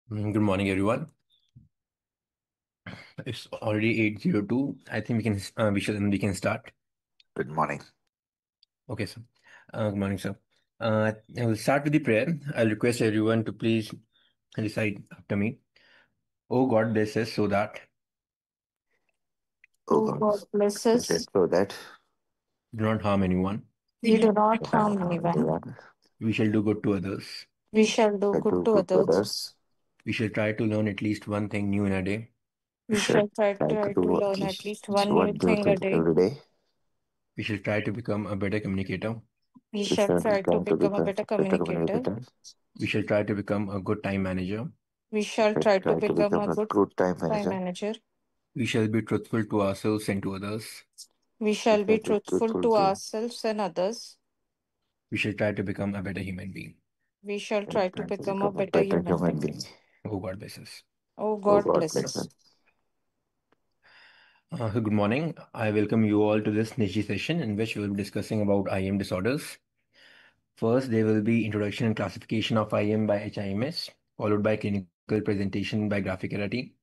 Good morning, everyone. It's already 8:02. I think we can start. Good morning. Okay, sir. Good morning, sir. I will start with the prayer. I'll request everyone to please recite after me. Oh God, bless us so that Oh Oh God, God, bless bless us us. so that do not harm anyone. We do not we harm don't harm anyone. anyone, We shall do good to others. We shall do but good do to good to others. others. We shall try to learn at least one thing new in a day. We We should shall try try to to do at learn at least least one new one new thing a thing day. every day. We shall try to become a better communicator. We We shall should try to try to become a become better a better communicator. communicator. We shall try to become a good time manager. We We shall should try to try to become become a a good good time time manager. manager. We shall be truthful to ourselves and to others. We We shall be should be truthful truthful to to ourselves and others. We shall try to become a better human being. We shall and try to try to become a become a better better human human being. being. Oh God, bless us. Oh Oh God, God, bless bless us. us. Good morning. I welcome you all to this NHISGI session in which we will be discussing about IM disorders. First, there will be introduction and classification of IM by HIMS, followed by clinical presentation by graphic therapy,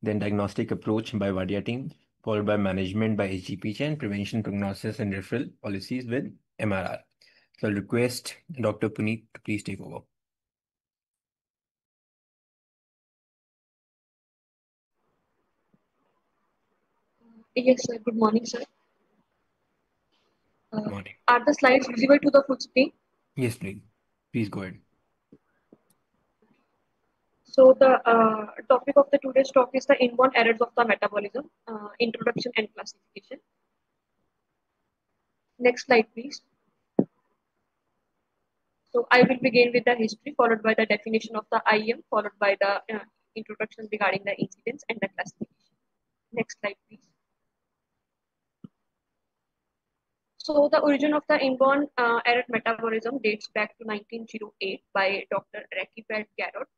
then diagnostic approach by Vadia team, followed by management by HGPG and prevention, prognosis, and referral policies with MRR. So I'll request Dr. Puneet to please take over. Yes, sir. Good morning, sir. Morning. Are the slides visible to the full screen? Yes, please. Please go ahead. So the topic of the today's talk is the inborn errors of the metabolism, introduction and classification. Next slide, please. So I will begin with the history, followed by the definition of the IM, followed by the introduction regarding the incidence and the classification. Next slide, please. So the origin of the inborn error metabolism dates back to 1908 by Dr. Rakipad Garrod.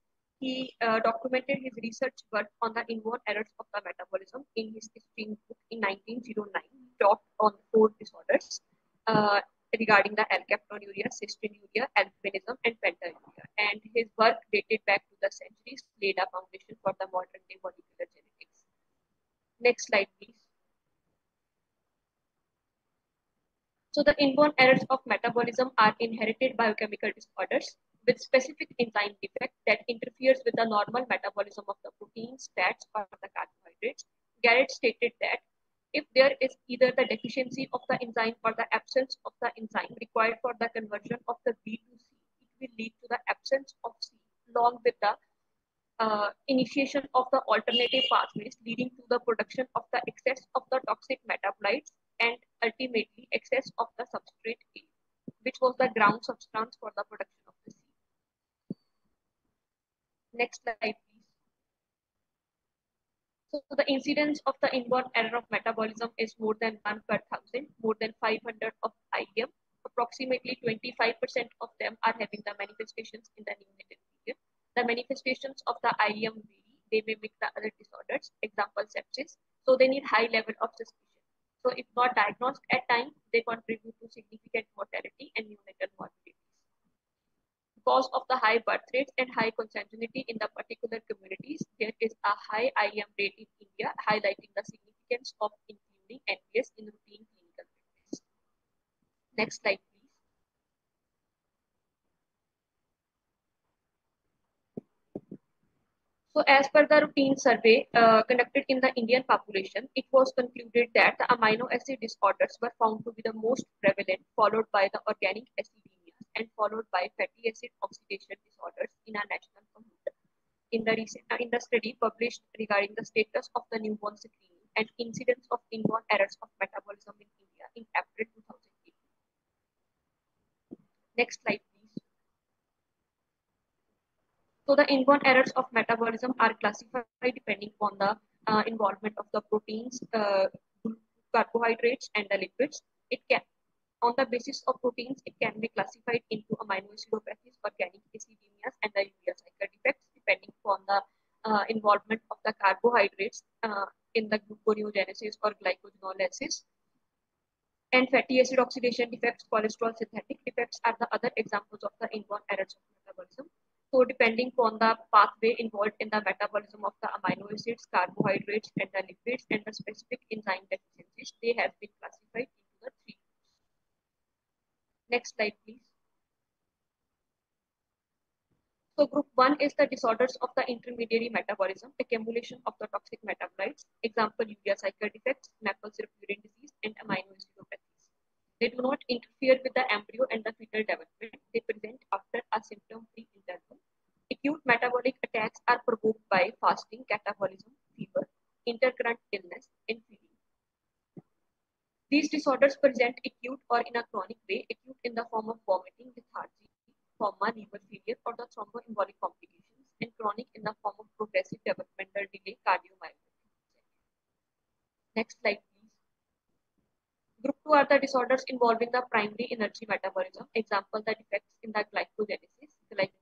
He documented his research work on the inborn errors of the metabolism in his string book in 1909. He talked on 4 disorders uh, regarding the alkaptonuria, cystinuria, albinism, and pentanuria. And his work dated back to the centuries, laid a foundation for the modern day molecular genetics. Next slide, please. So the inborn errors of metabolism are inherited biochemical disorders with specific enzyme defect that interferes with the normal metabolism of the proteins, fats, or the carbohydrates. Garrett stated that if there is either the deficiency of the enzyme or the absence of the enzyme required for the conversion of the B to C, it will lead to the absence of C along with the initiation of the alternative pathways leading to the production of the excess of the toxic metabolites and ultimately excess of the substrate A, which was the ground substance for the production of the seed. Next slide, please. So the incidence of the inborn error of metabolism is more than 1 per thousand, more than 500 of IM. Approximately 25% of them are having the manifestations in the neonatal period. The manifestations of the IM vary. They may mimic the other disorders, example sepsis. So they need high level of suspicion. So if not diagnosed at time, they contribute to significant mortality and neonatal morbidities. Because of the high birth rates and high consanguinity in the particular communities, there is a high IM rate in India, highlighting the significance of including NPS in routine clinical practice. Next slide, please. So as per the routine survey conducted in the Indian population, it was concluded that the amino acid disorders were found to be the most prevalent, followed by the organic acidemias and followed by fatty acid oxidation disorders in our national community. In the study published regarding the status of the newborn screening and incidence of inborn errors of metabolism in India in April 2018. Next slide, please. So the inborn errors of metabolism are classified depending on the involvement of the proteins, carbohydrates, and the lipids. It can, on the basis of proteins, it can be classified into amino acidopathies, organic acidemias, and the urea cycle defects, depending upon the involvement of the carbohydrates in the gluconeogenesis or glycogenolysis. And fatty acid oxidation defects, cholesterol synthetic defects are the other examples of the inborn errors of metabolism. So depending on the pathway involved in the metabolism of the amino acids, carbohydrates, and the lipids, and the specific enzyme deficiencies, they have been classified into the three groups. Next slide, please. So group 1 is the disorders of the intermediary metabolism, accumulation of the toxic metabolites, example urea cycle defects, maple syrup urine disease, and amino acidopathies. They do not interfere with the embryo and the fetal development. They present after a symptom-free interval. Acute metabolic attacks are provoked by fasting, catabolism, fever, intercurrent illness, and feeding. These disorders present acute or in a chronic way, acute in the form of vomiting, lethargy, coma, liver failure, or the thromboembolic complications, and chronic in the form of progressive developmental delay, cardiomyopathy. Next slide, please. Group 2 are the disorders involving the primary energy metabolism. Example, the defects in the glycogenesis,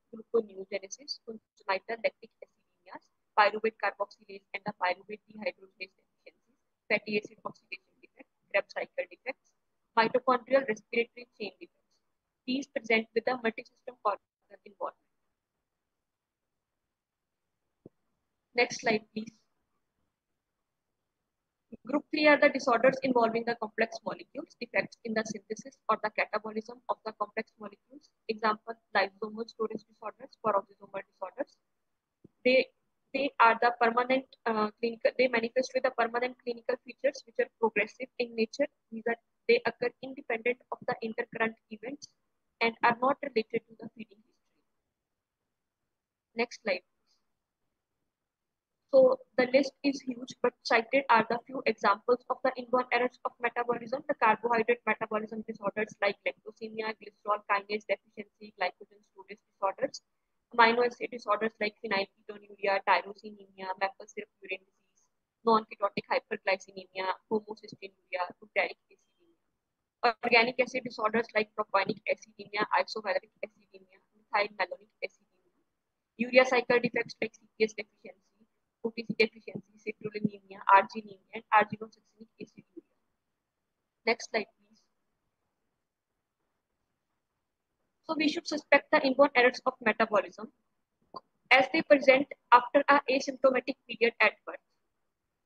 gluconeogenesis, congenital lactic acidemias, pyruvate carboxylase and the pyruvate dehydrogenase deficiencies, fatty acid oxidation defects, Krebs cycle defects, mitochondrial respiratory chain defects. These present with a multisystem organ involvement. Next slide, please. Group 3 are the disorders involving the complex molecules, defects in the synthesis or the catabolism of the complex molecules. Example, lysosomal storage disorders, peroxisomal disorders. They are the permanent clinical. They manifest with the permanent clinical features which are progressive in nature. They occur independent of the intercurrent events and are not related to the feeding history. Next slide. So the list is huge, but cited are the few examples of the inborn errors of metabolism, the carbohydrate metabolism disorders like lactosemia, glycerol kinase deficiency, glycogen storage disorders, amino acid disorders like phenylketonuria, tyrosinemia, maple syrup urine disease, non-ketotic hyperglycemia, homocystinuria, butyric acidemia, organic acid disorders like propionic acidemia, isovaleric acidemia, methylmalonic acidemia, urea cycle defects like CPS deficiency, OTC deficiency, citrullinemia, arginemia, and arginosuccinic aciduria. Next slide, please. So we should suspect the inborn errors of metabolism as they present after an asymptomatic period at birth.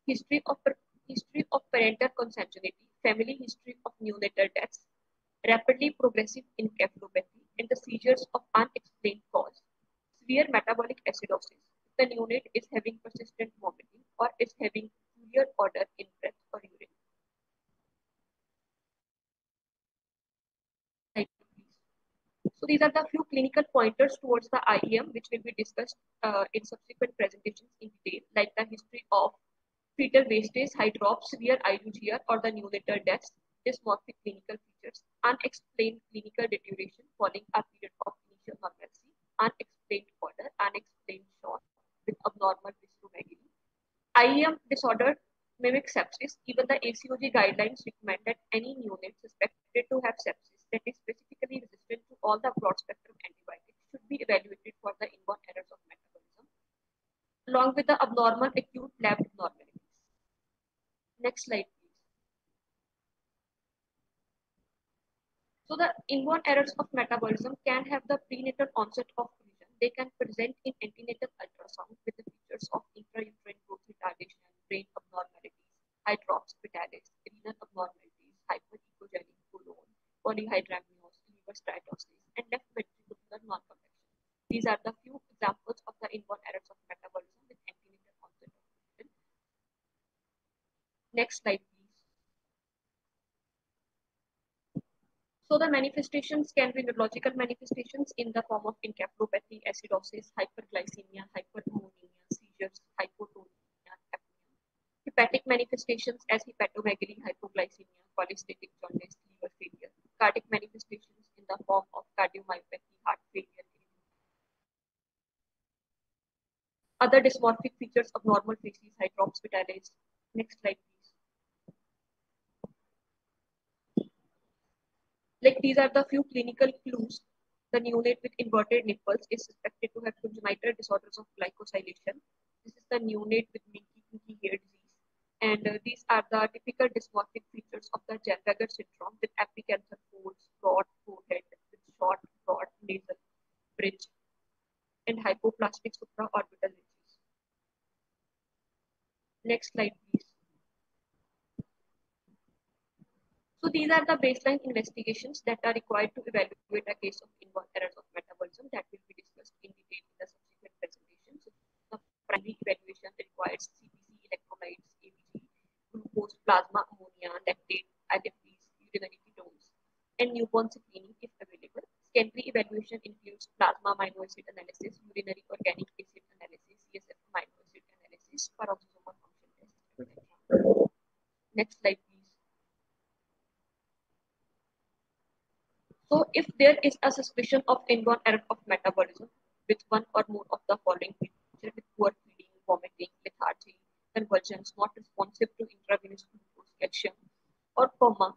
History of parental consanguinity, family history of neonatal deaths, rapidly progressive encephalopathy, and the seizures of unexplained cause, severe metabolic acidosis. The neonate is having persistent vomiting or is having peculiar odor in breath or urine. So these are the few clinical pointers towards the IEM which will be discussed in subsequent presentations in detail, like the history of fetal wastage, hydrops, severe IUGR or the neonatal deaths, dysmorphic clinical features, unexplained clinical deterioration following a period of initial normalcy, unexplained odor, unexplained shock with abnormal visceromegaly. IEM disorder mimic sepsis. Even the ACOG guidelines recommend that any neonate suspected to have sepsis that is specifically resistant to all the broad spectrum antibiotics should be evaluated for the inborn errors of metabolism, along with the abnormal acute lab abnormalities. Next slide, please. So the inborn errors of metabolism can have the prenatal onset of vision. They can present in antenatal ultrasound with the features of intrauterine growth retardation, brain abnormalities, hydrops vitalis, renal abnormalities, hyperecogenic colon, polyhydramnios, liver steatosis, and left ventricular non-convection. These are the few examples of the inborn errors of metabolism with antenatal onset of vision. Next slide, please. So the manifestations can be neurological manifestations in the form of encephalopathy, acidosis, hyperglycemia, hyperammonemia, seizures, hypotonia, apnea. Hepatic manifestations as hepatomegaly, hypoglycemia, cholestatic jaundice, liver failure. Cardiac manifestations in the form of cardiomyopathy, heart failure. Other dysmorphic features of normal faces, hydrops vitalis. Next slide, please. Like these are the few clinical clues. The neonate with inverted nipples is suspected to have congenital disorders of glycosylation. This is the neonate with minky hair disease. And these are the typical dysmorphic features of the Zellweger syndrome with apicanthal folds, broad forehead with short, broad nasal bridge, and hypoplastic supraorbital ridges. Next slide, please. So these are the baseline investigations that are required to evaluate a case of inborn errors of metabolism that will be discussed in detail in the subsequent presentations. The primary evaluation requires CBC, electrolytes, ABG, glucose, plasma, ammonia, lactate, IFPs, urinary ketones, and newborn screening if available. Secondary evaluation includes plasma amino acid analysis, urinary organic acid analysis, CSF amino acid analysis, peroxisomal function test, etc. Next slide, please. So if there is a suspicion of inborn error of metabolism with one or more of the following features, with poor feeding, vomiting, lethargy, convulsions, not responsive to intravenous glucose, calcium, or coma,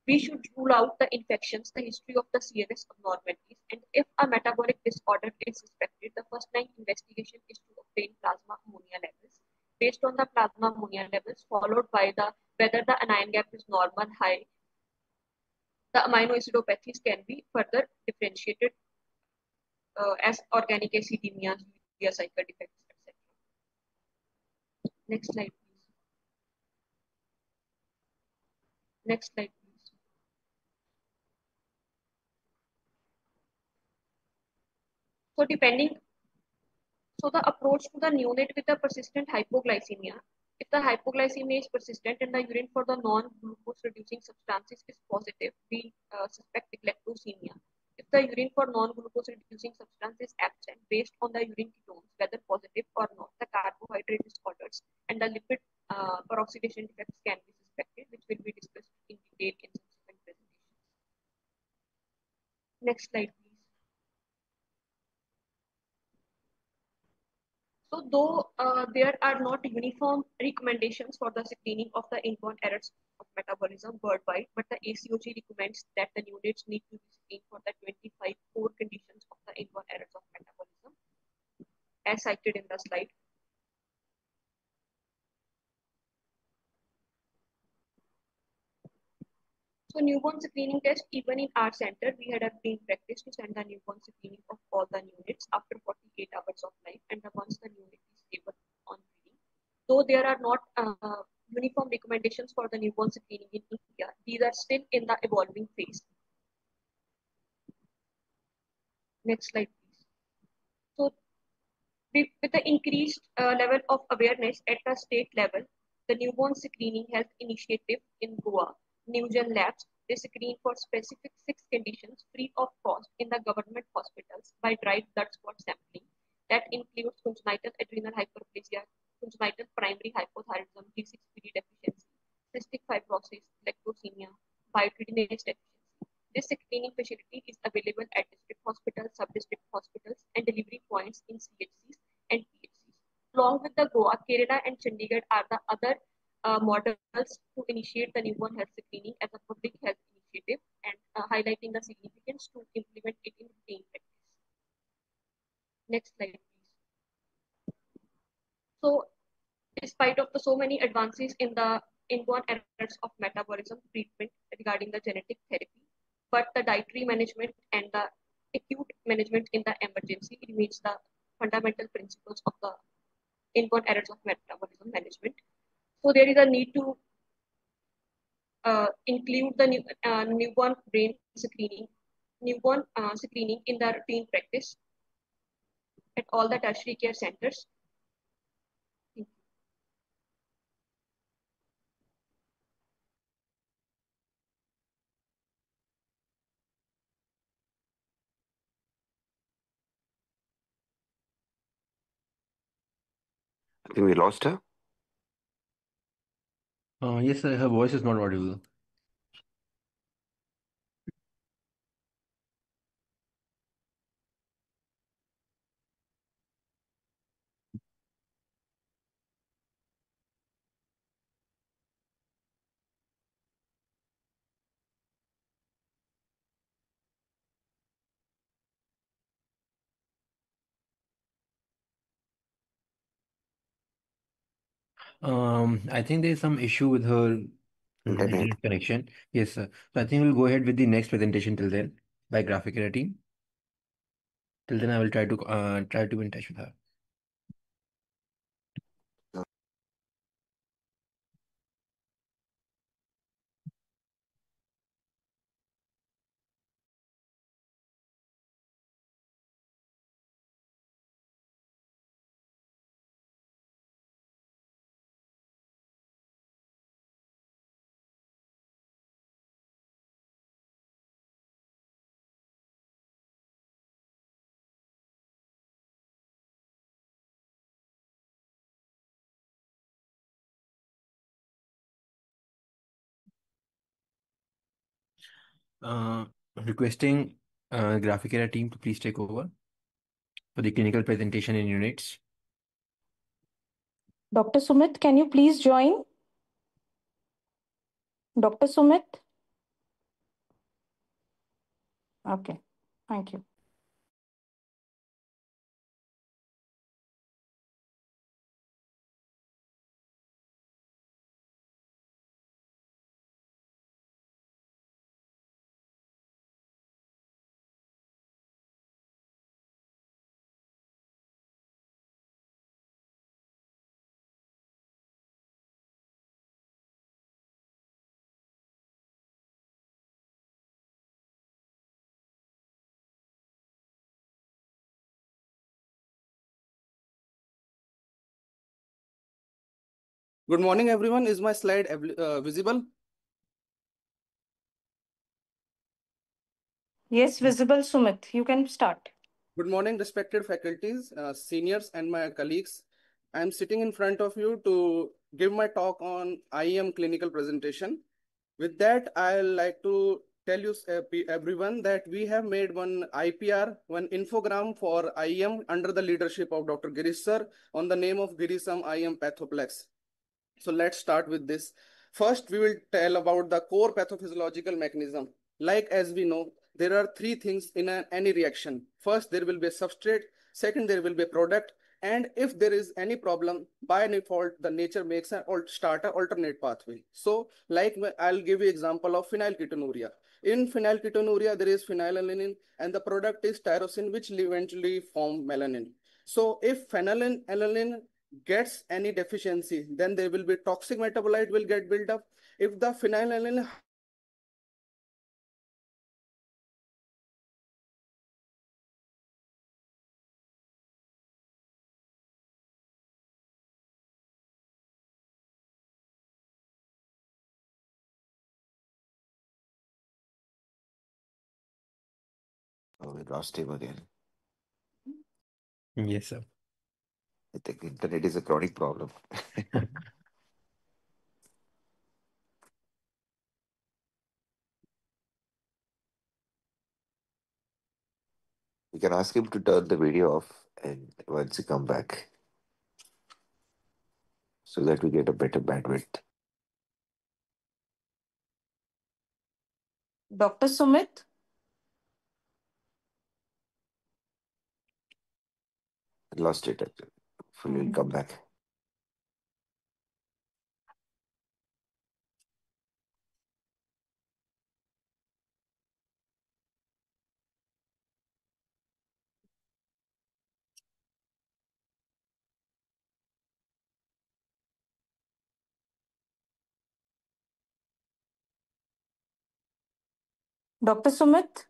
we should rule out the infections, the history of the CNS abnormalities, and if a metabolic disorder is suspected, the first line investigation is to obtain plasma ammonia levels. Based on the plasma ammonia levels, followed by the whether the anion gap is normal, high, the amino acidopathies can be further differentiated as organic acidemia, urea cycle defects, etc. Next slide, please. Next slide, please. So the approach to the neonate with the persistent hypoglycemia. If the hypoglycemia is persistent and the urine for the non-glucose reducing substances is positive, we suspect galactosemia. If the urine for non-glucose reducing substance is absent, based on the urine ketones, whether positive or not, the carbohydrate disorders and the lipid peroxidation defects can be suspected, which will be discussed in detail in subsequent presentations. Next slide, please. So though there are not uniform recommendations for the screening of the inborn errors of metabolism worldwide, but the ACOG recommends that the neonates need to be screened for the 25 core conditions of the inborn errors of metabolism, as cited in the slide. So newborn screening test, even in our center, we had a been practice to send the newborn screening of all the neonates after 48 hours of life, and once the neonate is stable on breeding. Though there are not uniform recommendations for the newborn screening in India, these are still in the evolving phase. Next slide, please. So with the increased level of awareness at the state level, the newborn screening health initiative in Goa, Newgen Labs, they screen for specific 6 conditions free of cost in the government hospitals by dried blood spot sampling. That includes congenital adrenal hyperplasia, congenital primary hypothyroidism, G6PD deficiency, cystic fibrosis, lactosemia, biotinidase deficiency. This screening facility is available at district hospitals, sub-district hospitals, and delivery points in CHCs and PHCs. Along with the Goa, Kerala, and Chandigarh are the other models to initiate the newborn health screening as a public health initiative and highlighting the significance to implement it in routine practice. Next slide, please. So, despite of the so many advances in the inborn errors of metabolism treatment regarding the genetic therapy, but the dietary management and the acute management in the emergency remains the fundamental principles of the inborn errors of metabolism management. So there is a need to include the newborn brain screening, newborn screening in the routine practice at all the tertiary care centers. I think we lost her. Yes, sir, her voice is not audible. I think there's some issue with her Internet. internet connection. Yes, sir. So I think we'll go ahead with the next presentation till then by Graphic Team. Till then, I will try to be in touch with her. Uh, Requesting graphic area team to please take over for the clinical presentation in units. Dr. Sumit, can you please join? Dr. Sumit? Okay, thank you. Good morning, everyone. Is my slide visible? Yes, visible, Sumit. You can start. Good morning, respected faculties, seniors, and my colleagues. I am sitting in front of you to give my talk on IEM clinical presentation. With that, I'd like to tell you, everyone, that we have made one IPR, one infogram for IEM under the leadership of Dr. Girish sir on the name of Girisam IEM Pathoplex. So let's start with this. First, we will tell about the core pathophysiological mechanism. Like as we know, there are three things in any reaction. First, there will be a substrate. Second, there will be a product. And if there is any problem, by default, the nature makes an start an alternate pathway. So like I'll give you example of phenylketonuria. In phenylketonuria, there is phenylalanine and the product is tyrosine, which eventually form melanin. So if phenylalanine gets any deficiency, then there will be toxic metabolite will get built up. If the phenylalanine Oh, we lost him again. Yes, sir. I think internet is a chronic problem. You can ask him to turn the video off and once you come back so that we get a better bandwidth. Dr. Sumit? I lost it. Hopefully, we'll come back. Dr. Sumit?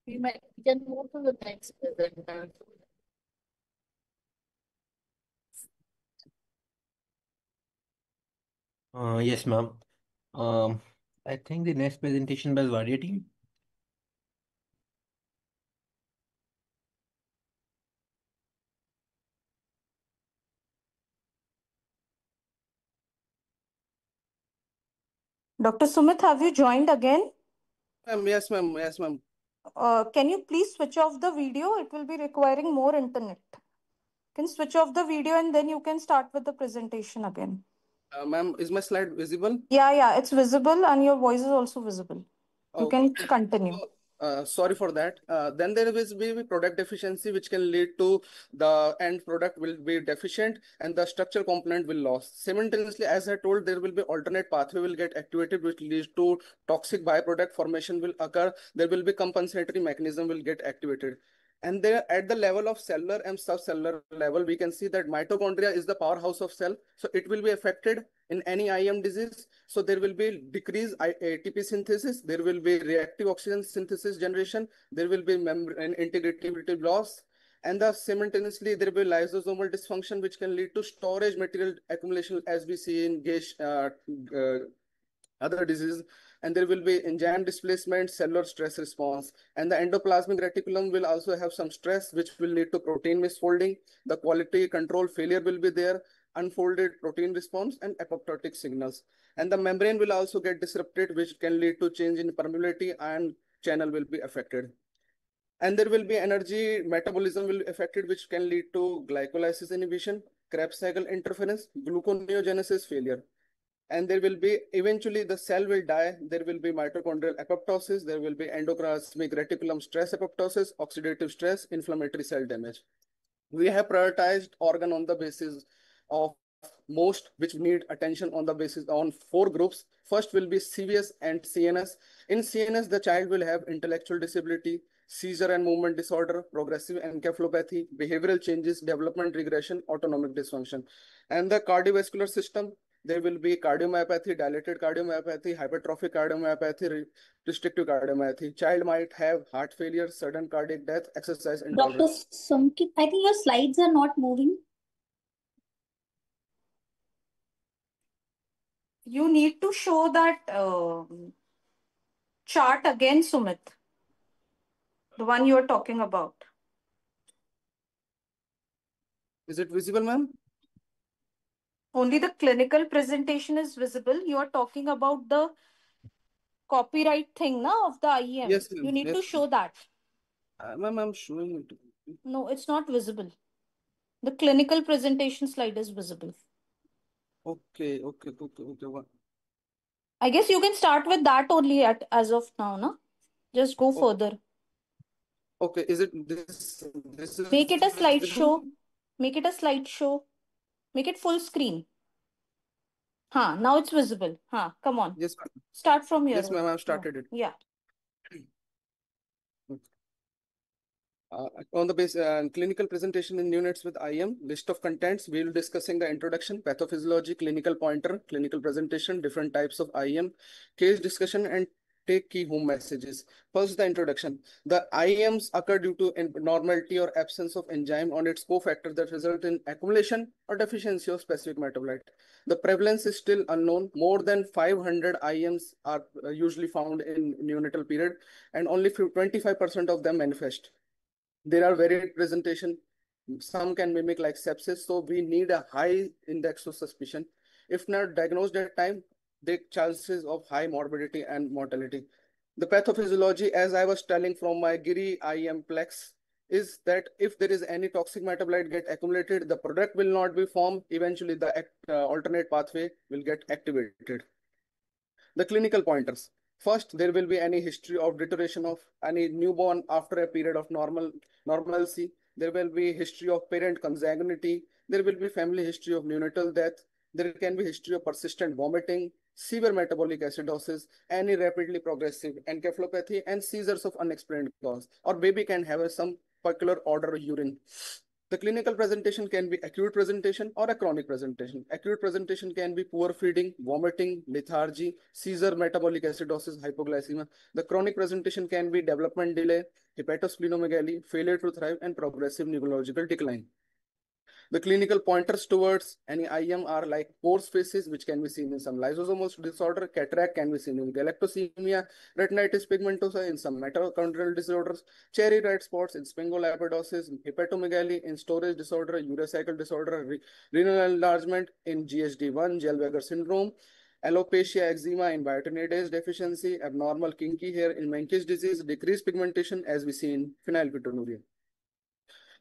We can move to the next presenter. Yes, ma'am. I think the next presentation by the Varia team. Good morning, everyone. This is Dr. Girish. I'm the Chief Medical Officer of IEM. It's a pleasure to be here today. I'll be sharing my experience with IEM. IEM is a Dr. Sumit, have you joined again? Yes, ma'am. Yes, ma'am. Can you please switch off the video? It will be requiring more internet. Can switch off the video and then you can start with the presentation again. Ma'am, is my slide visible? Yeah, it's visible and your voice is also visible. You Okay. can continue. Sorry for that. Then there will be product deficiency, which can lead to the end product will be deficient and the structural component will lose. Simultaneously, as I told, there will be alternate pathway will get activated, which leads to toxic byproduct formation will occur. There will be compensatory mechanism will get activated. And there at the level of cellular and subcellular level, we can see that mitochondria is the powerhouse of cell. So it will be affected in any IM disease. So there will be decreased ATP synthesis. There will be reactive oxygen synthesis generation. There will be membrane integrity loss. And simultaneously, there will be lysosomal dysfunction, which can lead to storage material accumulation, as we see in other diseases. And there will be enzyme displacement, cellular stress response. And the endoplasmic reticulum will also have some stress, which will lead to protein misfolding. The quality control failure will be there, unfolded protein response, and apoptotic signals. And the membrane will also get disrupted, which can lead to change in permeability and channel will be affected. And there will be energy metabolism will be affected, which can lead to glycolysis inhibition, Krebs cycle interference, gluconeogenesis failure. And there will be eventually the cell will die. There will be mitochondrial apoptosis. There will be endoplasmic reticulum stress apoptosis, oxidative stress, inflammatory cell damage. We have prioritized organ on the basis of most which need attention on the basis on 4 groups. First will be CVS and CNS. In CNS, the child will have intellectual disability, seizure and movement disorder, progressive encephalopathy, behavioral changes, development regression, autonomic dysfunction. And the cardiovascular system, there will be cardiomyopathy, dilated cardiomyopathy, hypertrophic cardiomyopathy, restrictive cardiomyopathy. Child might have heart failure, sudden cardiac death, exercise Dr. intolerance. Sumkit, I think your slides are not moving. You need to show that chart again, Sumit. The one you are talking about. Is it visible, ma'am? Only the clinical presentation is visible. You are talking about the copyright thing now of the IEM. Yes, ma'am. You need Yes, to show that. ma'am, I'm showing it. No, it's not visible. The clinical presentation slide is visible. Okay. I guess you can start with that only as of now, no? Just go further. Okay, is it this? This is Make it a visible? slideshow. Make it a slideshow. Make it full screen. Now it's visible. Come on. Yes, ma'am. Start from here. Yes, ma'am, I've started it. Yeah. On the base clinical presentation in units with IM, list of contents, we will discussing the introduction, pathophysiology, clinical pointer, clinical presentation, different types of IM, case discussion, and take key home messages. First, the introduction. The IMs occur due to abnormality or absence of enzyme on its cofactor that result in accumulation or deficiency of specific metabolite. The prevalence is still unknown. More than 500 IMs are usually found in neonatal period, and only 25% of them manifest. There are varied presentation. Some can mimic like sepsis. So we need a high index of suspicion. If not diagnosed at time, the chances of high morbidity and mortality. The pathophysiology, as I was telling from my Giri IM plex, is that if there is any toxic metabolite get accumulated, the product will not be formed. Eventually, the alternate pathway will get activated. The clinical pointers. First, there will be any history of deterioration of any newborn after a period of normalcy. There will be history of parent consanguinity. There will be family history of neonatal death. There can be history of persistent vomiting, severe metabolic acidosis, any rapidly progressive encephalopathy, and seizures of unexplained cause. Or baby can have some peculiar order of urine. The clinical presentation can be acute presentation or a chronic presentation. Acute presentation can be poor feeding, vomiting, lethargy, seizure, metabolic acidosis, hypoglycemia. The chronic presentation can be development delay, hepatosplenomegaly, failure to thrive, and progressive neurological decline. The clinical pointers towards any IM are like pore spaces, which can be seen in some lysosomal disorder, cataract can be seen in galactosemia, retinitis pigmentosa in some mitochondrial disorders, cherry red spots in sphingolipidosis, hepatomegaly in storage disorder, urea cycle disorder, renal enlargement in GSD1, Zellweger syndrome, alopecia, eczema in biotinidase deficiency, abnormal kinky hair in Menkes disease, decreased pigmentation as we see in phenylketonuria.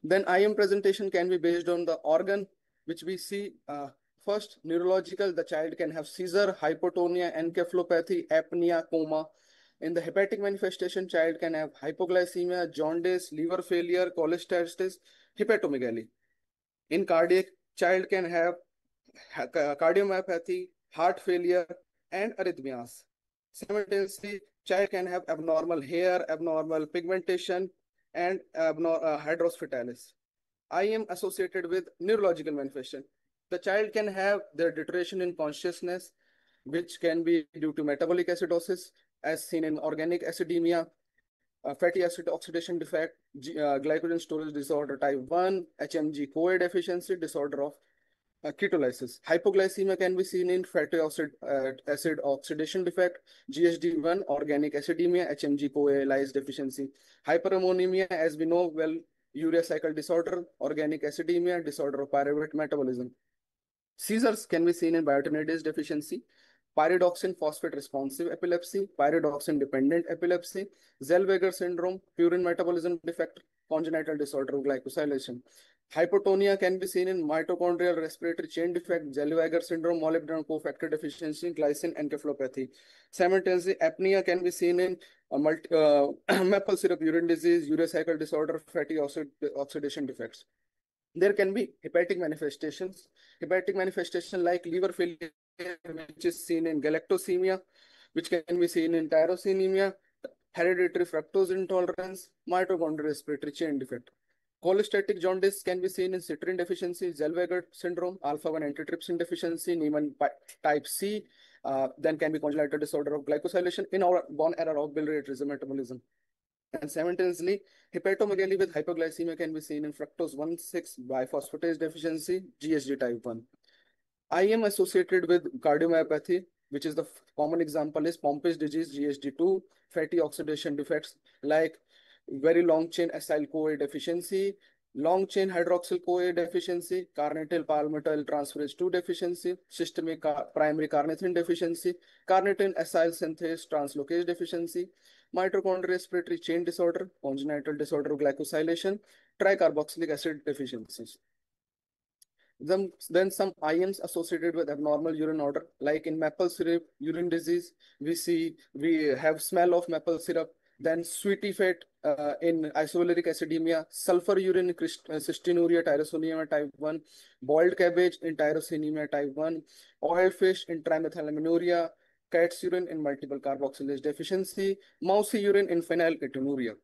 Then IM presentation can be based on the organ, which we see first neurological. The child can have seizure, hypotonia, encephalopathy, apnea, coma. In the hepatic manifestation, child can have hypoglycemia, jaundice, liver failure, cholestasis, hepatomegaly. In cardiac, child can have cardiomyopathy, heart failure, and arrhythmias. Simultaneously, child can have abnormal hair, abnormal pigmentation, and hydros fetalis. IM associated with neurological manifestation. The child can have their deterioration in consciousness, which can be due to metabolic acidosis, as seen in organic acidemia, fatty acid oxidation defect, glycogen storage disorder type 1, HMG-CoA deficiency, disorder of ketolysis. Hypoglycemia can be seen in fatty acid oxidation defect, GSD1, organic acidemia, HMG-CoA lyase deficiency. Hyperammonemia, as we know well, urea cycle disorder, organic acidemia, disorder of pyruvate metabolism. Seizures can be seen in biotinidase deficiency, pyridoxine phosphate responsive epilepsy, pyridoxine dependent epilepsy, Zellweger syndrome, purine metabolism defect, congenital disorder of glycosylation. Hypotonia can be seen in mitochondrial respiratory chain defect, Zellweger syndrome, molybdenum cofactor deficiency, glycine encephalopathy. Simultaneously, apnea can be seen in maple syrup urine disease, urea cycle disorder, fatty oxidation defects. There can be hepatic manifestations like liver failure, which is seen in galactosemia, which can be seen in tyrosinemia, hereditary fructose intolerance, mitochondrial respiratory chain defect. Cholestatic jaundice can be seen in citrine deficiency, Zellweger syndrome, alpha-1 antitrypsin deficiency, Niemann type C, then can be congenital disorder of glycosylation, inborn error of biliary metabolism. And simultaneously, hepatomegaly with hypoglycemia can be seen in fructose 1,6 biphosphatase deficiency, GSD type 1. IM associated with cardiomyopathy, which is the common example is Pompe's disease, GSD2, fatty oxidation defects like very long chain acyl-CoA deficiency, long chain hydroxyl-CoA deficiency, carnitine palmitoyl transferase 2 deficiency, systemic primary carnitine deficiency, carnitine acyl synthase translocase deficiency, mitochondrial respiratory chain disorder, congenital disorder of glycosylation, tricarboxylic acid deficiencies. Then some IMs associated with abnormal urine odor, like in maple syrup urine disease, we have smell of maple syrup. Then sweetie fat in isovaleric acidemia, sulfur urine in cystinuria, tyrosinemia type 1, boiled cabbage in tyrosinemia type 1, oil fish in trimethylaminuria, cat's urine in multiple carboxylase deficiency, mousy urine in phenylketonuria.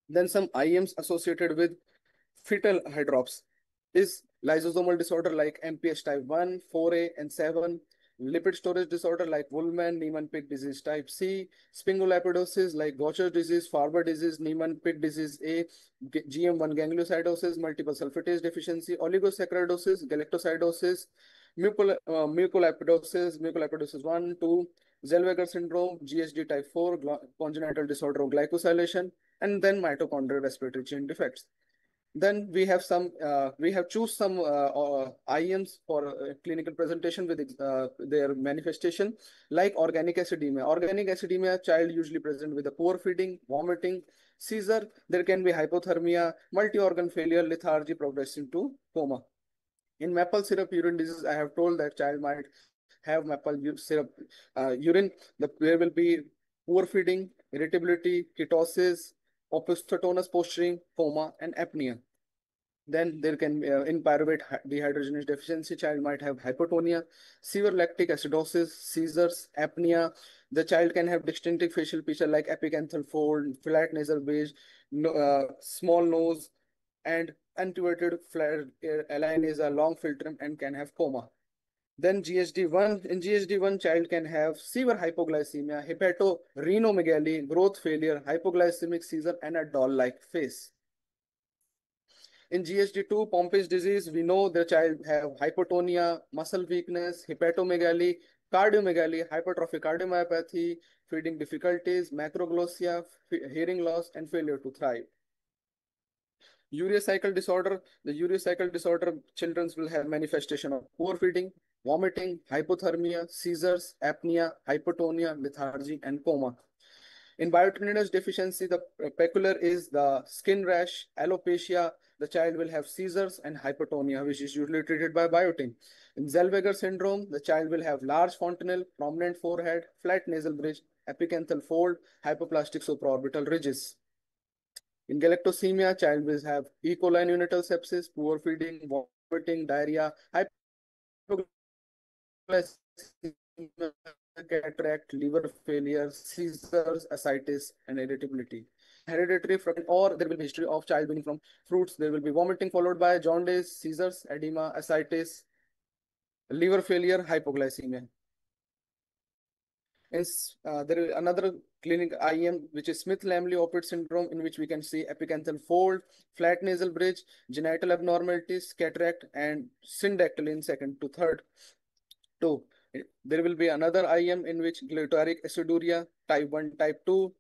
Then some IMs associated with fetal hydrops is lysosomal disorder like MPS type 1, 4A, and 7, lipid storage disorder like Niemann-Pick disease type C, sphingolipidosis like Gaucher's disease, Farber disease, Niemann-Pick disease A, GM1 gangliosidosis, multiple sulfatase deficiency, oligosaccharidosis, galactosidosis, mucolipidosis 1, 2, Zellweger syndrome, GSD type 4, congenital disorder of glycosylation, and then mitochondrial respiratory chain defects. Then we have choose some IMs for clinical presentation with their manifestation, like organic acidemia. Organic acidemia, child usually present with a poor feeding, vomiting, seizure. There can be hypothermia, multi-organ failure, lethargy progressing to coma. In maple syrup urine disease, I have told that child might have maple syrup urine. There will be poor feeding, irritability, ketosis, opisthotonous posturing, coma, and apnea. Then there can be in pyruvate dehydrogenase deficiency, child might have hypotonia, severe lactic acidosis, seizures, apnea. The child can have distinctive facial feature like epicanthal fold, flat nasal bridge, small nose, and intubated flat align is a long filtrum and can have coma. Then GSD1, in GSD1, child can have severe hypoglycemia, hepatoreinomegaly, growth failure, hypoglycemic seizure, and a doll-like face. In GSD2, Pompe's disease, we know the child have hypotonia, muscle weakness, hepatomegaly, cardiomegaly, hypertrophic cardiomyopathy, feeding difficulties, macroglossia, hearing loss, and failure to thrive. Urea cycle disorder, the urea cycle disorder, children will have manifestation of poor feeding, vomiting, hypothermia, seizures, apnea, hypotonia, lethargy, and coma. In biotinidase deficiency, the peculiar is the skin rash, alopecia. The child will have seizures and hypotonia, which is usually treated by biotin. In Zellweger syndrome, the child will have large fontanelle, prominent forehead, flat nasal bridge, epicanthal fold, hypoplastic supraorbital ridges. In galactosemia, child will have E. coli neonatal sepsis, poor feeding, vomiting, diarrhea, hypoglycemia, cataract, liver failure, seizures, ascites, and irritability. Hereditary, or there will be history of child winning from fruits. There will be vomiting followed by jaundice, seizures, edema, ascites, liver failure, hypoglycemia. There is another clinic IM, which is Smith-Lamley-Opitz syndrome, in which we can see epicanthal fold, flat nasal bridge, genital abnormalities, cataract, and syndactyly in second to third. Two. There will be another IM in which glutaric aciduria, type 1, type 2.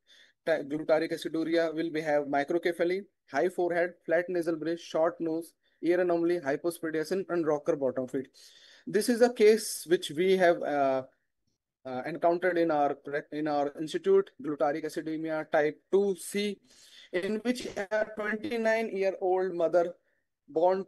Glutaric aciduria will have microcephaly, high forehead, flat nasal bridge, short nose, ear anomaly, hypospadiasm, and rocker bottom feet. This is a case which we have encountered in our institute, glutaric acidemia type 2C, in which a 29-year-old mother born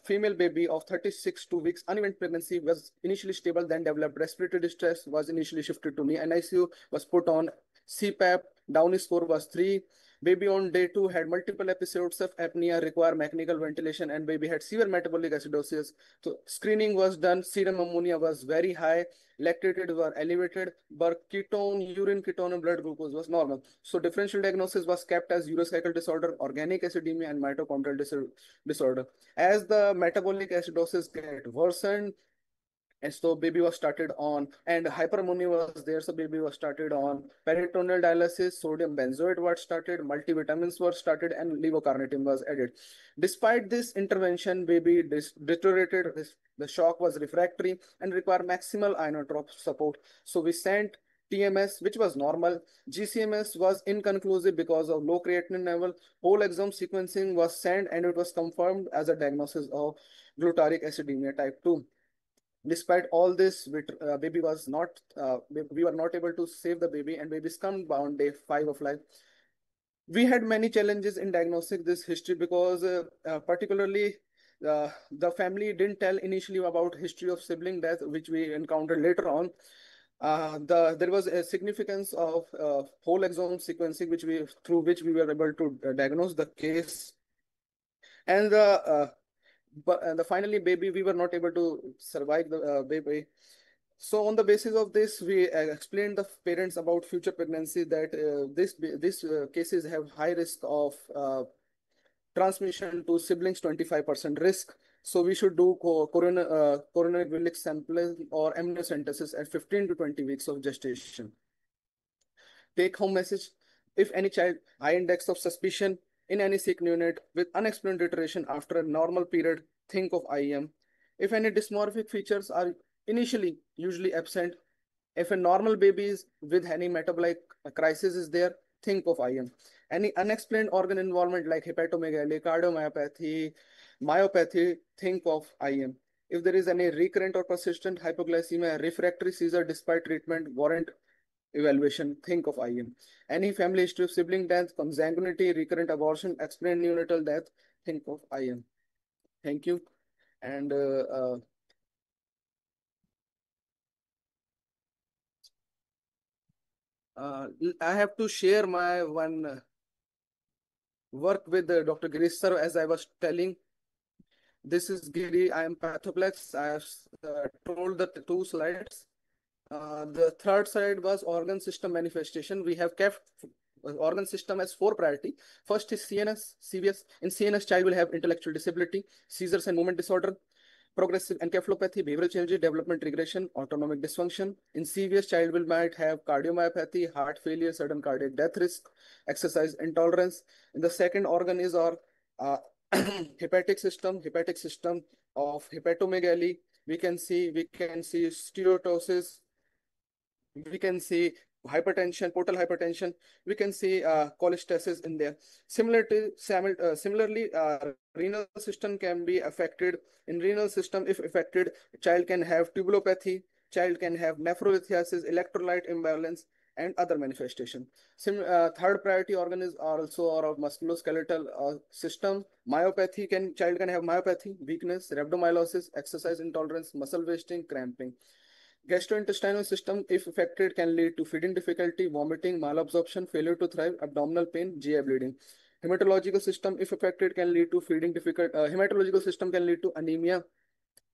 female baby of 36 weeks, uneven pregnancy, was initially stable, then developed respiratory distress, was initially shifted to NICU, was put on CPAP, Downey score was 3. Baby on day 2 had multiple episodes of apnea, require mechanical ventilation, and baby had severe metabolic acidosis. So screening was done, serum ammonia was very high, lactated were elevated, but urine ketone, and blood glucose was normal. So differential diagnosis was kept as urocycle disorder, organic acidemia, and mitochondrial disorder. As the metabolic acidosis get worsened, and so baby was started on, and hyperammonia was there, so baby was started on peritoneal dialysis, sodium benzoate was started, multivitamins were started, and levocarnitine was added. Despite this intervention, baby deteriorated, the shock was refractory and required maximal inotrope support. So we sent TMS, which was normal. GCMS was inconclusive because of low creatinine level. Whole exome sequencing was sent, and it was confirmed as a diagnosis of glutaric acidemia type 2. Despite all this, baby was not, we were not able to save the baby, and baby succumbed on day 5 of life. We had many challenges in diagnosing this history because particularly the family didn't tell initially about history of sibling death, which we encountered later on. There was a significance of whole exome sequencing, through which we were able to diagnose the case. And finally baby, we were not able to survive the baby. So on the basis of this, we explained the parents about future pregnancy, that these cases have high risk of transmission to siblings, 25% risk. So we should do coronary villus sampling or amniocentesis at 15 to 20 weeks of gestation. Take home message: if any child high index of suspicion in any sick unit with unexplained deterioration after a normal period, think of IM. If any dysmorphic features are initially usually absent, if a normal baby is with any metabolic crisis is there, think of IM. Any unexplained organ involvement like hepatomegaly, cardiomyopathy, myopathy, think of IM. If there is any recurrent or persistent hypoglycemia, refractory seizure despite treatment, warrant evaluation, think of IM. Any family history of sibling death, consanguinity, recurrent abortion, explained neonatal death, think of IM. Thank you. And I have to share my one work with Dr. Girish sir. As I was telling, this is Giri. I am pathoplex. I have told the 2 slides. The third slide was organ system manifestation. We have kept organ system as 4 priority. First is CNS, CVS. In CNS, child will have intellectual disability, seizures and movement disorder, progressive encephalopathy, behavioral changes, development regression, autonomic dysfunction. In CVS, child might have cardiomyopathy, heart failure, sudden cardiac death risk, exercise intolerance. In the second organ is our hepatic system of hepatomegaly. We can see steatosis. We can see hypertension, portal hypertension, we can see cholestasis in there. Similarly, renal system can be affected. In renal system, if affected, child can have tubulopathy, child can have nephrolithiasis, electrolyte imbalance, and other manifestation. Third priority organ is also our musculoskeletal system. Myopathy child can have myopathy, weakness, rhabdomyolysis, exercise intolerance, muscle wasting, cramping. Gastrointestinal system, if affected, can lead to feeding difficulty, vomiting, malabsorption, failure to thrive, abdominal pain, GI bleeding. Hematological system, if affected, can lead to feeding difficult. Hematological system can lead to anemia,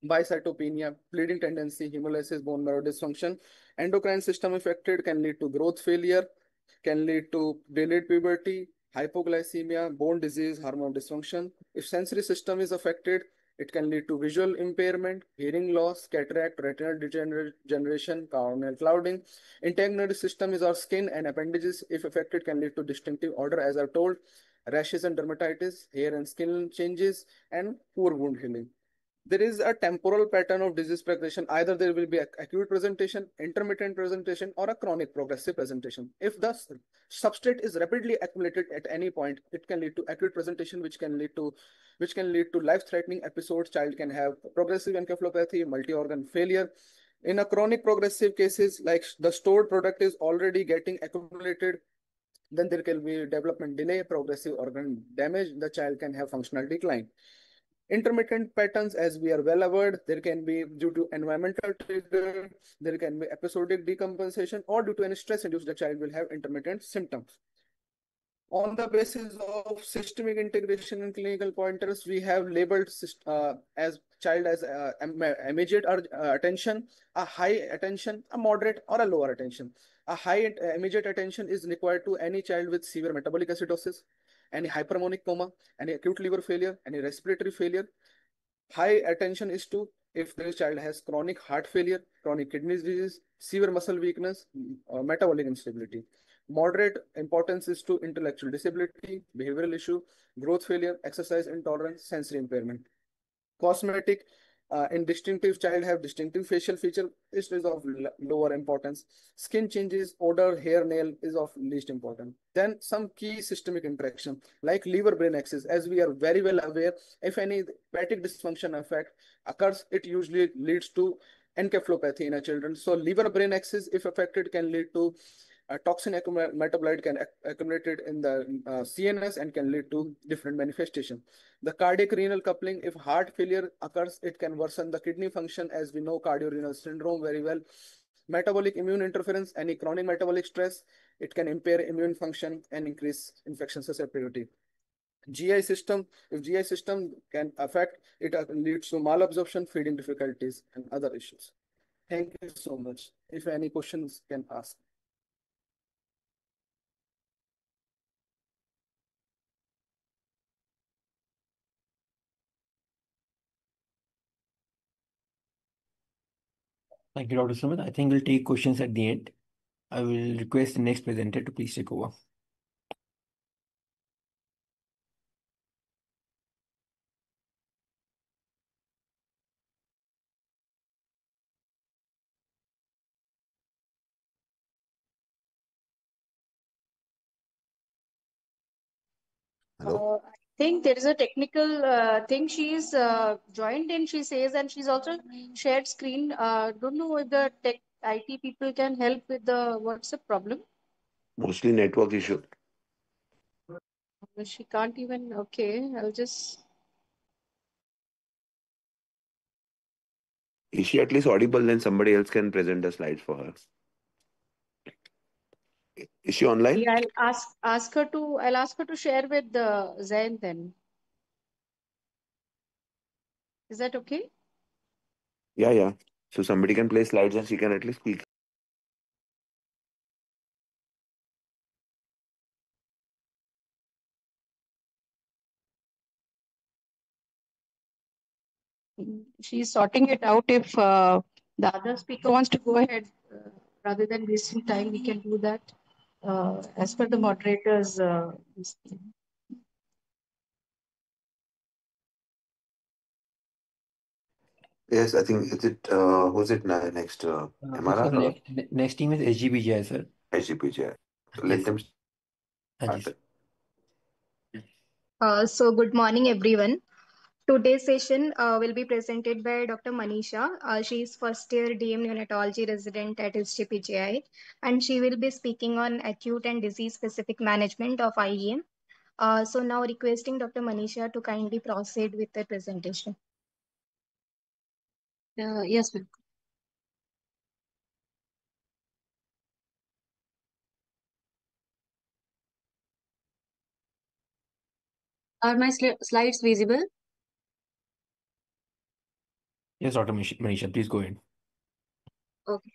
bicytopenia, bleeding tendency, hemolysis, bone marrow dysfunction. Endocrine system affected can lead to growth failure, can lead to delayed puberty, hypoglycemia, bone disease, hormone dysfunction. If sensory system is affected, it can lead to visual impairment, hearing loss, cataract, retinal degeneration, corneal clouding. Integumentary system is our skin and appendages. If affected, can lead to distinctive odor, as I've told, rashes and dermatitis, hair and skin changes, and poor wound healing. There is a temporal pattern of disease progression. Either there will be acute presentation, intermittent presentation, or a chronic progressive presentation. If the substrate is rapidly accumulated at any point, it can lead to acute presentation, which can lead to life-threatening episodes. Child can have progressive encephalopathy, multi-organ failure. In a chronic progressive cases, like the stored product is already getting accumulated, then there can be development delay, progressive organ damage. The child can have functional decline. Intermittent patterns, as we are well aware, there can be due to environmental trigger, there can be episodic decompensation, or due to any stress induced, the child will have intermittent symptoms. On the basis of systemic integration and clinical pointers, we have labeled as child as immediate attention, a high attention, a moderate, or a lower attention. A high immediate attention is required to any child with severe metabolic acidosis, any hypermonic coma, any acute liver failure, any respiratory failure. High attention is to if the child has chronic heart failure, chronic kidney disease, severe muscle weakness, or metabolic instability. Moderate importance is to intellectual disability, behavioral issue, growth failure, exercise intolerance, sensory impairment. Cosmetic in distinctive child have distinctive facial feature, is of lower importance. Skin changes, odor, hair, nail is of least important. Then some key systemic interaction like liver brain axis, as we are very well aware, if any hepatic dysfunction effect occurs, it usually leads to encephalopathy in a children. So liver brain axis, if affected, can lead to a toxin metabolite can accumulated in the CNS and can lead to different manifestation. The cardiac renal coupling, if heart failure occurs, it can worsen the kidney function, as we know cardiorenal syndrome very well. Metabolic immune interference, any chronic metabolic stress, it can impair immune function and increase infection susceptibility. GI system, if GI system can affect, it leads to malabsorption, feeding difficulties, and other issues. Thank you so much. If any questions, can ask. Thank you, Dr. Sumit. I think we'll take questions at the end. I will request the next presenter to please take over. Hello. I think there is a technical thing. She's joined in, she says, and she's also shared screen. Don't know if the tech IT people can help with the what's the problem. Mostly network issue. She can't even. Okay, I'll just. Is she at least audible? Then somebody else can present the slides for her. Is she online? Yeah, I'll ask her to. I'll ask her to share with Zain then. Is that okay? Yeah, yeah. So somebody can play slides and she can at least speak. She's sorting it out. If the other speaker wants to go ahead, rather than wasting time, we can do that as per the moderator's. Yes, I think is it who's it next? So MRR or next team is SGPGI, sir. SGPGI. So let Yes. them Yes. start. So good morning, everyone. Today's session will be presented by Dr. Manisha. She is first year DM Neonatology resident at SGPGI, and she will be speaking on acute and disease specific management of IEM. So now requesting Dr. Manisha to kindly proceed with the presentation. Yes, ma'am. Are my slides visible? Yes, Dr. Manisha, please go ahead. Okay.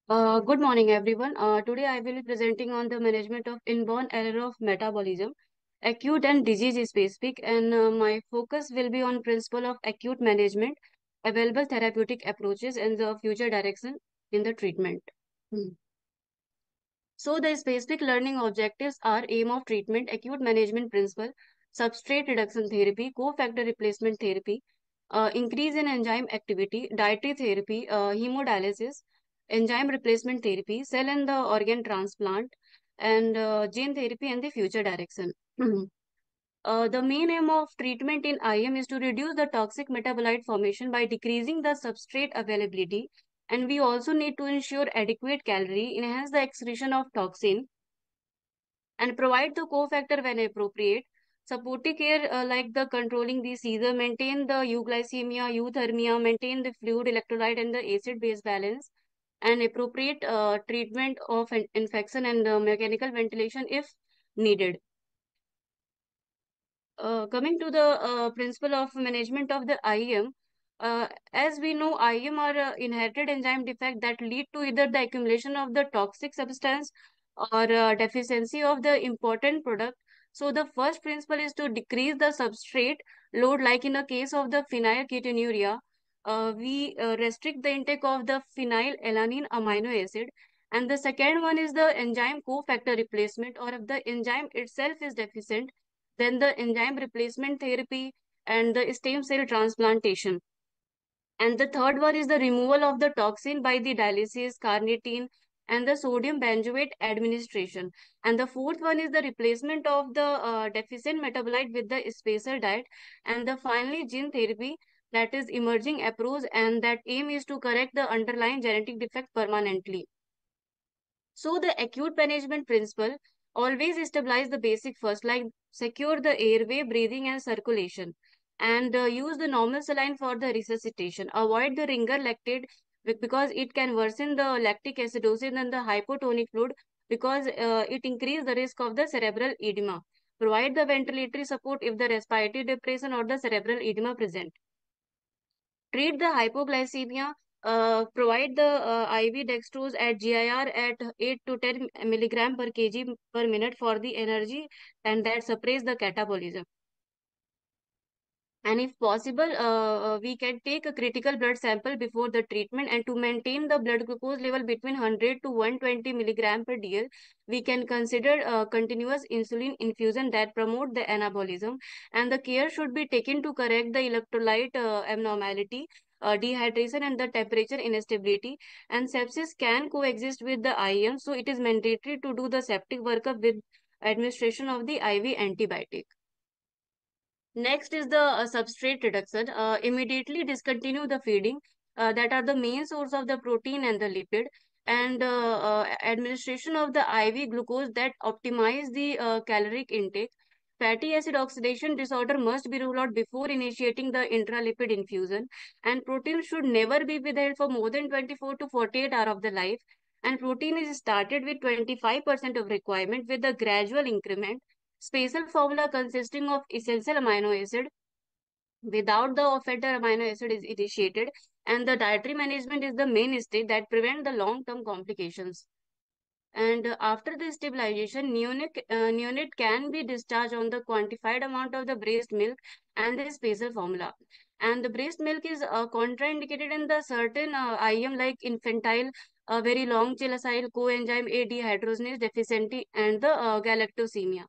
Good morning, everyone. Today I will be presenting on the management of inborn error of metabolism, acute and disease specific, and my focus will be on principle of acute management, available therapeutic approaches, and the future direction in the treatment. So the specific learning objectives are aim of treatment, acute management principle, substrate reduction therapy, cofactor replacement therapy, increase in enzyme activity, dietary therapy, hemodialysis, enzyme replacement therapy, cell and the organ transplant, and gene therapy and the future direction. The main aim of treatment in IM is to reduce the toxic metabolite formation by decreasing the substrate availability, and we also need to ensure adequate calorie, enhance the excretion of toxin, and provide the cofactor when appropriate. Supportive care like the controlling the seizure, maintain the euglycemia, euthermia, maintain the fluid, electrolyte, and the acid-base balance, and appropriate treatment of infection and mechanical ventilation if needed. Coming to the principle of management of the IEM, as we know, IEM are inherited enzyme defect that lead to either the accumulation of the toxic substance or deficiency of the important product. So the first principle is to decrease the substrate load, like in the case of the phenylketonuria, we restrict the intake of the phenylalanine amino acid. And the second one is the enzyme cofactor replacement, or if the enzyme itself is deficient, then the enzyme replacement therapy and the stem cell transplantation. And the third one is the removal of the toxin by the dialysis, carnitine, and the sodium benzoate administration. And the fourth one is the replacement of the deficient metabolite with the spacer diet. And the finally gene therapy, that is emerging approach, and that aim is to correct the underlying genetic defect permanently. So the acute management principle always stabilize the basic first, like secure the airway, breathing, and circulation, and use the normal saline for the resuscitation. Avoid the ringer lactate because it can worsen the lactic acidosis and the hypotonic fluid, because it increase the risk of the cerebral edema. Provide the ventilatory support if the respiratory depression or the cerebral edema present. Treat the hypoglycemia. Provide the IV dextrose at GIR at 8 to 10 milligram per kg per minute for the energy, and that suppress the catabolism. And if possible, we can take a critical blood sample before the treatment, and to maintain the blood glucose level between 100 to 120 milligram per dl, we can consider continuous insulin infusion that promote the anabolism. And the care should be taken to correct the electrolyte abnormality, dehydration, and the temperature instability. And sepsis can coexist with the IM, so it is mandatory to do the septic workup with administration of the IV antibiotic. Next is the substrate reduction. Immediately discontinue the feeding that are the main source of the protein and the lipid, and administration of the IV glucose that optimize the caloric intake. Fatty acid oxidation disorder must be ruled out before initiating the intralipid infusion, and protein should never be withheld for more than 24 to 48 hours of the life. And protein is started with 25% of requirement with a gradual increment. Spatial formula consisting of essential amino acid without the offender amino acid is initiated, and the dietary management is the mainstay that prevent the long-term complications. And after the stabilization, neonate can be discharged on the quantified amount of the breast milk and the spatial formula. And the breast milk is contraindicated in the certain IM like infantile, very long chelacyl coenzyme A dehydrogenase deficiency, and the galactosemia.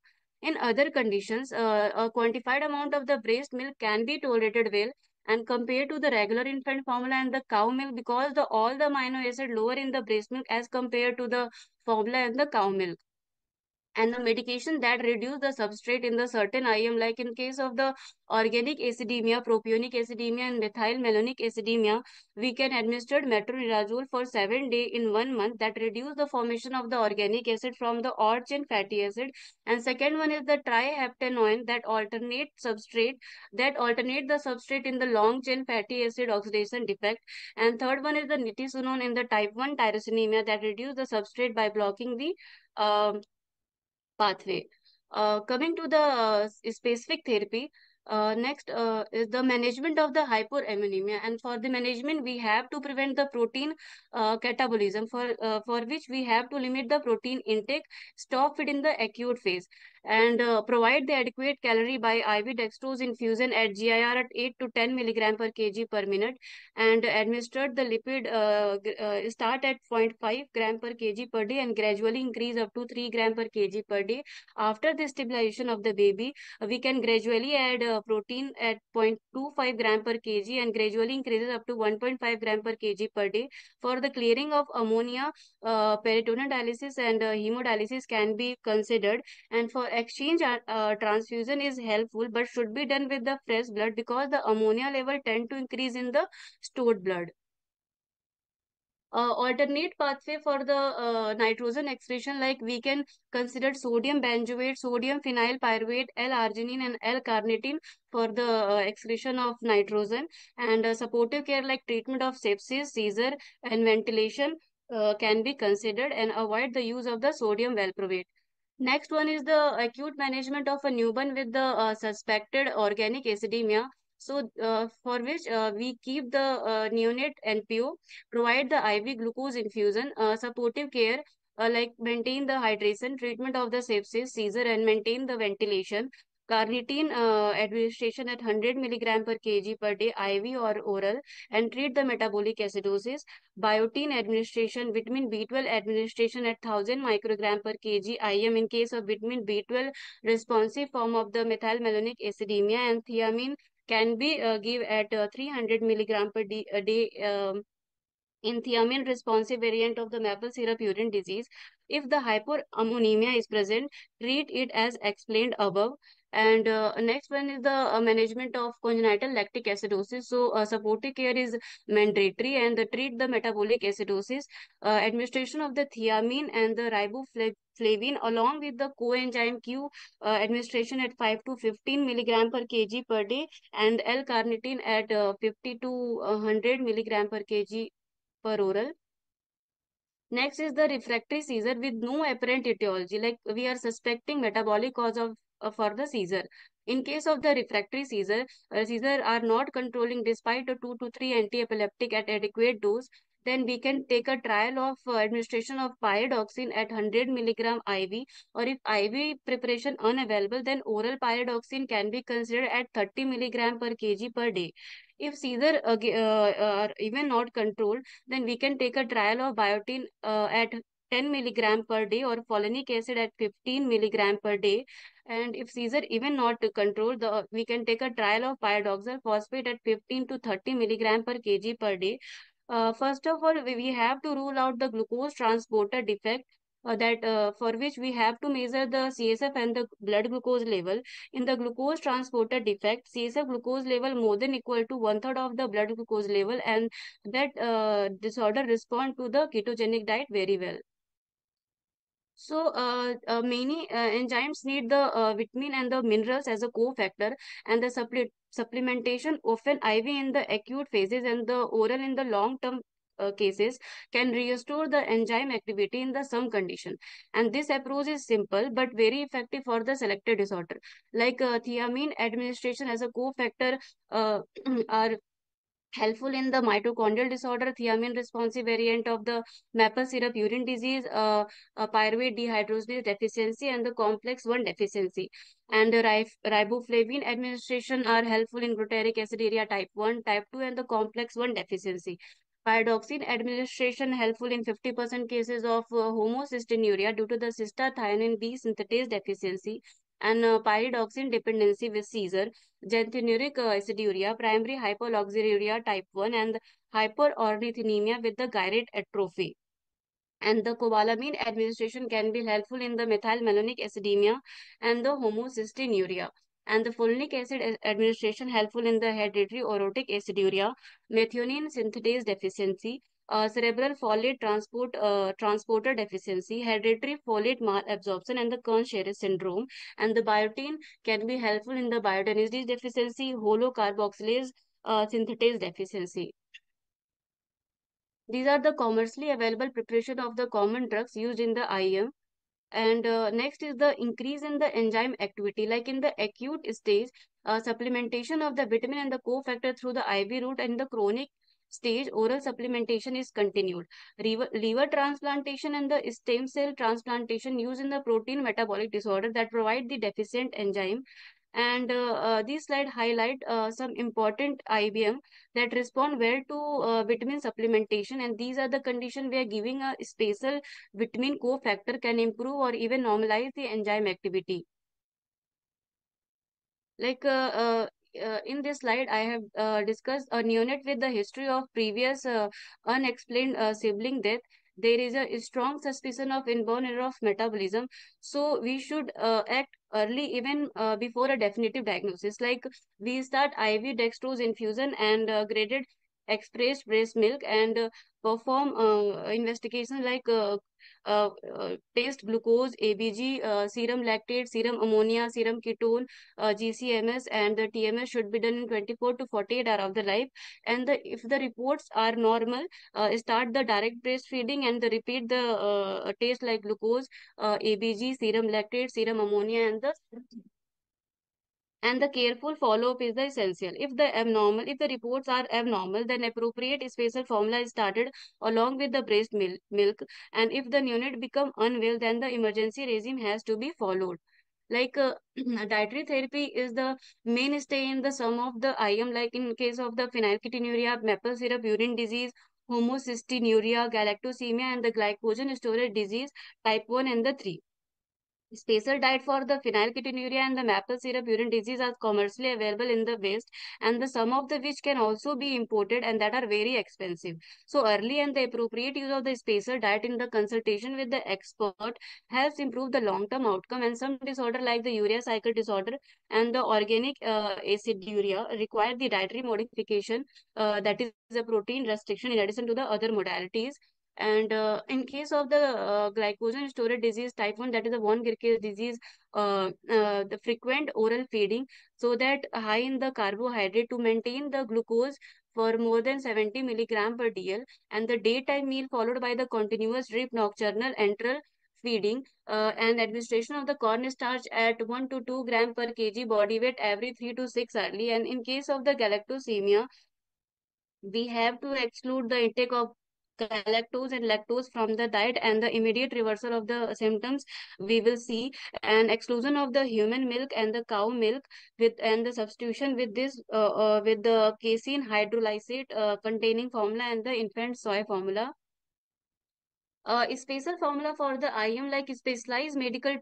In other conditions, a quantified amount of the breast milk can be tolerated well, and compared to the regular infant formula and the cow milk, because all the amino acid lower in the breast milk as compared to the formula and the cow milk. And the medication that reduce the substrate in the certain IM, like in case of the organic acidemia, propionic acidemia, and methylmalonic acidemia, we can administer metronidazole for 7 days in 1 month, that reduce the formation of the organic acid from the odd chain fatty acid. And second one is the triheptanoin, that alternate the substrate in the long chain fatty acid oxidation defect. And third one is the nitisinone in the type 1 tyrosinemia, that reduce the substrate by blocking the pathway. Coming to the specific therapy, next is the management of the hyperammonemia. And for the management, we have to prevent the protein catabolism, for which we have to limit the protein intake, stop it in the acute phase, and provide the adequate calorie by IV dextrose infusion at GIR at 8 to 10 milligram per kg per minute, and administered the lipid start at 0.5 gram per kg per day and gradually increase up to 3 gram per kg per day. After the stabilization of the baby, we can gradually add protein at 0.25 gram per kg and gradually increases up to 1.5 gram per kg per day. For the clearing of ammonia, peritoneal dialysis and hemodialysis can be considered. And for exchange, transfusion is helpful but should be done with the fresh blood, because the ammonia level tend to increase in the stored blood. Alternate pathway for the nitrogen excretion, like we can consider sodium benzoate, sodium phenyl pyruvate, L-arginine and L-carnitine for the excretion of nitrogen. And supportive care like treatment of sepsis, seizure and ventilation can be considered, and avoid the use of the sodium valproate. Next one is the acute management of a newborn with the suspected organic acidemia. So for which we keep the neonate NPO, provide the IV glucose infusion, supportive care like maintain the hydration, treatment of the sepsis, seizure, and maintain the ventilation. Carnitine administration at 100 milligram per kg per day, IV or oral, and treat the metabolic acidosis. Biotin administration, vitamin B12 administration at 1000 microgram per kg IM in case of vitamin B12 responsive form of the methylmalonic acidemia, and thiamine can be give at 300 milligram per day in thiamine responsive variant of the maple syrup urine disease. If the hyperammonemia is present, treat it as explained above. And next one is the management of congenital lactic acidosis. So supportive care is mandatory, and treat the metabolic acidosis. Administration of the thiamine and the riboflavin along with the coenzyme Q administration at 5 to 15 milligram per kg per day, and L-carnitine at 50 to 100 milligram per kg per oral. Next is the refractory seizure with no apparent etiology, like we are suspecting metabolic cause of for the seizure. In case of the refractory seizure, seizure are not controlling despite a 2 to 3 anti-epileptic at adequate dose, then we can take a trial of administration of pyridoxine at 100 milligram IV, or if IV preparation unavailable, then oral pyridoxine can be considered at 30 milligram per kg per day. If seizure are even not controlled, then we can take a trial of biotin at 10 milligram per day, or folinic acid at 15 milligram per day. And if seizure even not controlled, we can take a trial of pyridoxal phosphate at 15 to 30 milligram per kg per day. First of all, we have to rule out the glucose transporter defect, that for which we have to measure the CSF and the blood glucose level. In the glucose transporter defect, CSF glucose level more than equal to 1/3 of the blood glucose level, and that disorder respond to the ketogenic diet very well. So many enzymes need the vitamin and the minerals as a cofactor, and the supplementation, often IV in the acute phases and the oral in the long-term cases, can restore the enzyme activity in the some condition. And this approach is simple but very effective for the selected disorder. Like thiamine administration as a cofactor are helpful in the mitochondrial disorder, thiamine responsive variant of the maple syrup urine disease, pyruvate dehydrogenase deficiency, and the complex 1 deficiency. And the riboflavin administration are helpful in glutaric aciduria type 1, type 2, and the complex 1 deficiency. Pyridoxine administration helpful in 50% cases of homocystinuria due to the cystathionine B synthetase deficiency. and pyridoxine dependency with seizure, xanthonuric aciduria, primary hypoloxyuria type 1, and hyperornithemia with the gyrate atrophy. And the cobalamin administration can be helpful in the methylmalonic acidemia and the homocystinuria. And the folinic acid administration helpful in the hereditary orotic aciduria, methionine synthetase deficiency, cerebral folate transporter deficiency, hereditary folate malabsorption, and the Kearns-Shirey syndrome. And the biotin can be helpful in the biotinidase deficiency, holocarboxylase synthetase deficiency. These are the commercially available preparation of the common drugs used in the IM. And next is the increase in the enzyme activity. Like in the acute stage, supplementation of the vitamin and the cofactor through the IV route, and the chronic stage, oral supplementation is continued. Liver transplantation and the stem cell transplantation used in the protein metabolic disorder that provide the deficient enzyme. And this slide highlight some important IBM that respond well to vitamin supplementation, and these are the conditions where giving a special vitamin cofactor can improve or even normalize the enzyme activity. Like in this slide, I have discussed a neonate with the history of previous unexplained sibling death. There is a strong suspicion of inborn error of metabolism, so we should act early, even before a definitive diagnosis. Like we start IV dextrose infusion and graded expressed breast milk, and perform investigation like taste glucose, ABG, serum lactate, serum ammonia, serum ketone, GCMS, and the TMS should be done in 24 to 48 hours of the life. And if the reports are normal, start the direct breastfeeding and repeat the taste like glucose, ABG, serum lactate, serum ammonia, and the careful follow-up is the essential. If the reports are abnormal, then appropriate special formula is started along with the breast milk. And if the neonate become unwell, then the emergency regime has to be followed. Like dietary therapy is the mainstay in the some of the IM, like in case of the phenylketonuria, maple syrup urine disease, homocystinuria, galactosemia, and the glycogen storage disease type 1 and the 3. Special diet for the phenylketonuria and the maple syrup urine disease are commercially available in the West, and the some of the which can also be imported and that are very expensive. So early and the appropriate use of the special diet in the consultation with the expert helps improve the long-term outcome. And some disorder like the urea cycle disorder and the organic aciduria require the dietary modification, that is a protein restriction in addition to the other modalities. And in case of the glycogen storage disease type 1, that is the von Gierke's disease, the frequent oral feeding, so that high in the carbohydrate to maintain the glucose for more than 70 milligram per DL, and the daytime meal followed by the continuous drip nocturnal enteral feeding, and administration of the cornstarch at 1 to 2 gram per kg body weight every 3 to 6 hourly. And in case of the galactosemia, we have to exclude the intake of galactose and lactose from the diet, and the immediate reversal of the symptoms we will see, and exclusion of the human milk and the cow milk and the substitution with this with the casein hydrolysate containing formula and the infant soy formula. Special formula for the IM, like specialized medical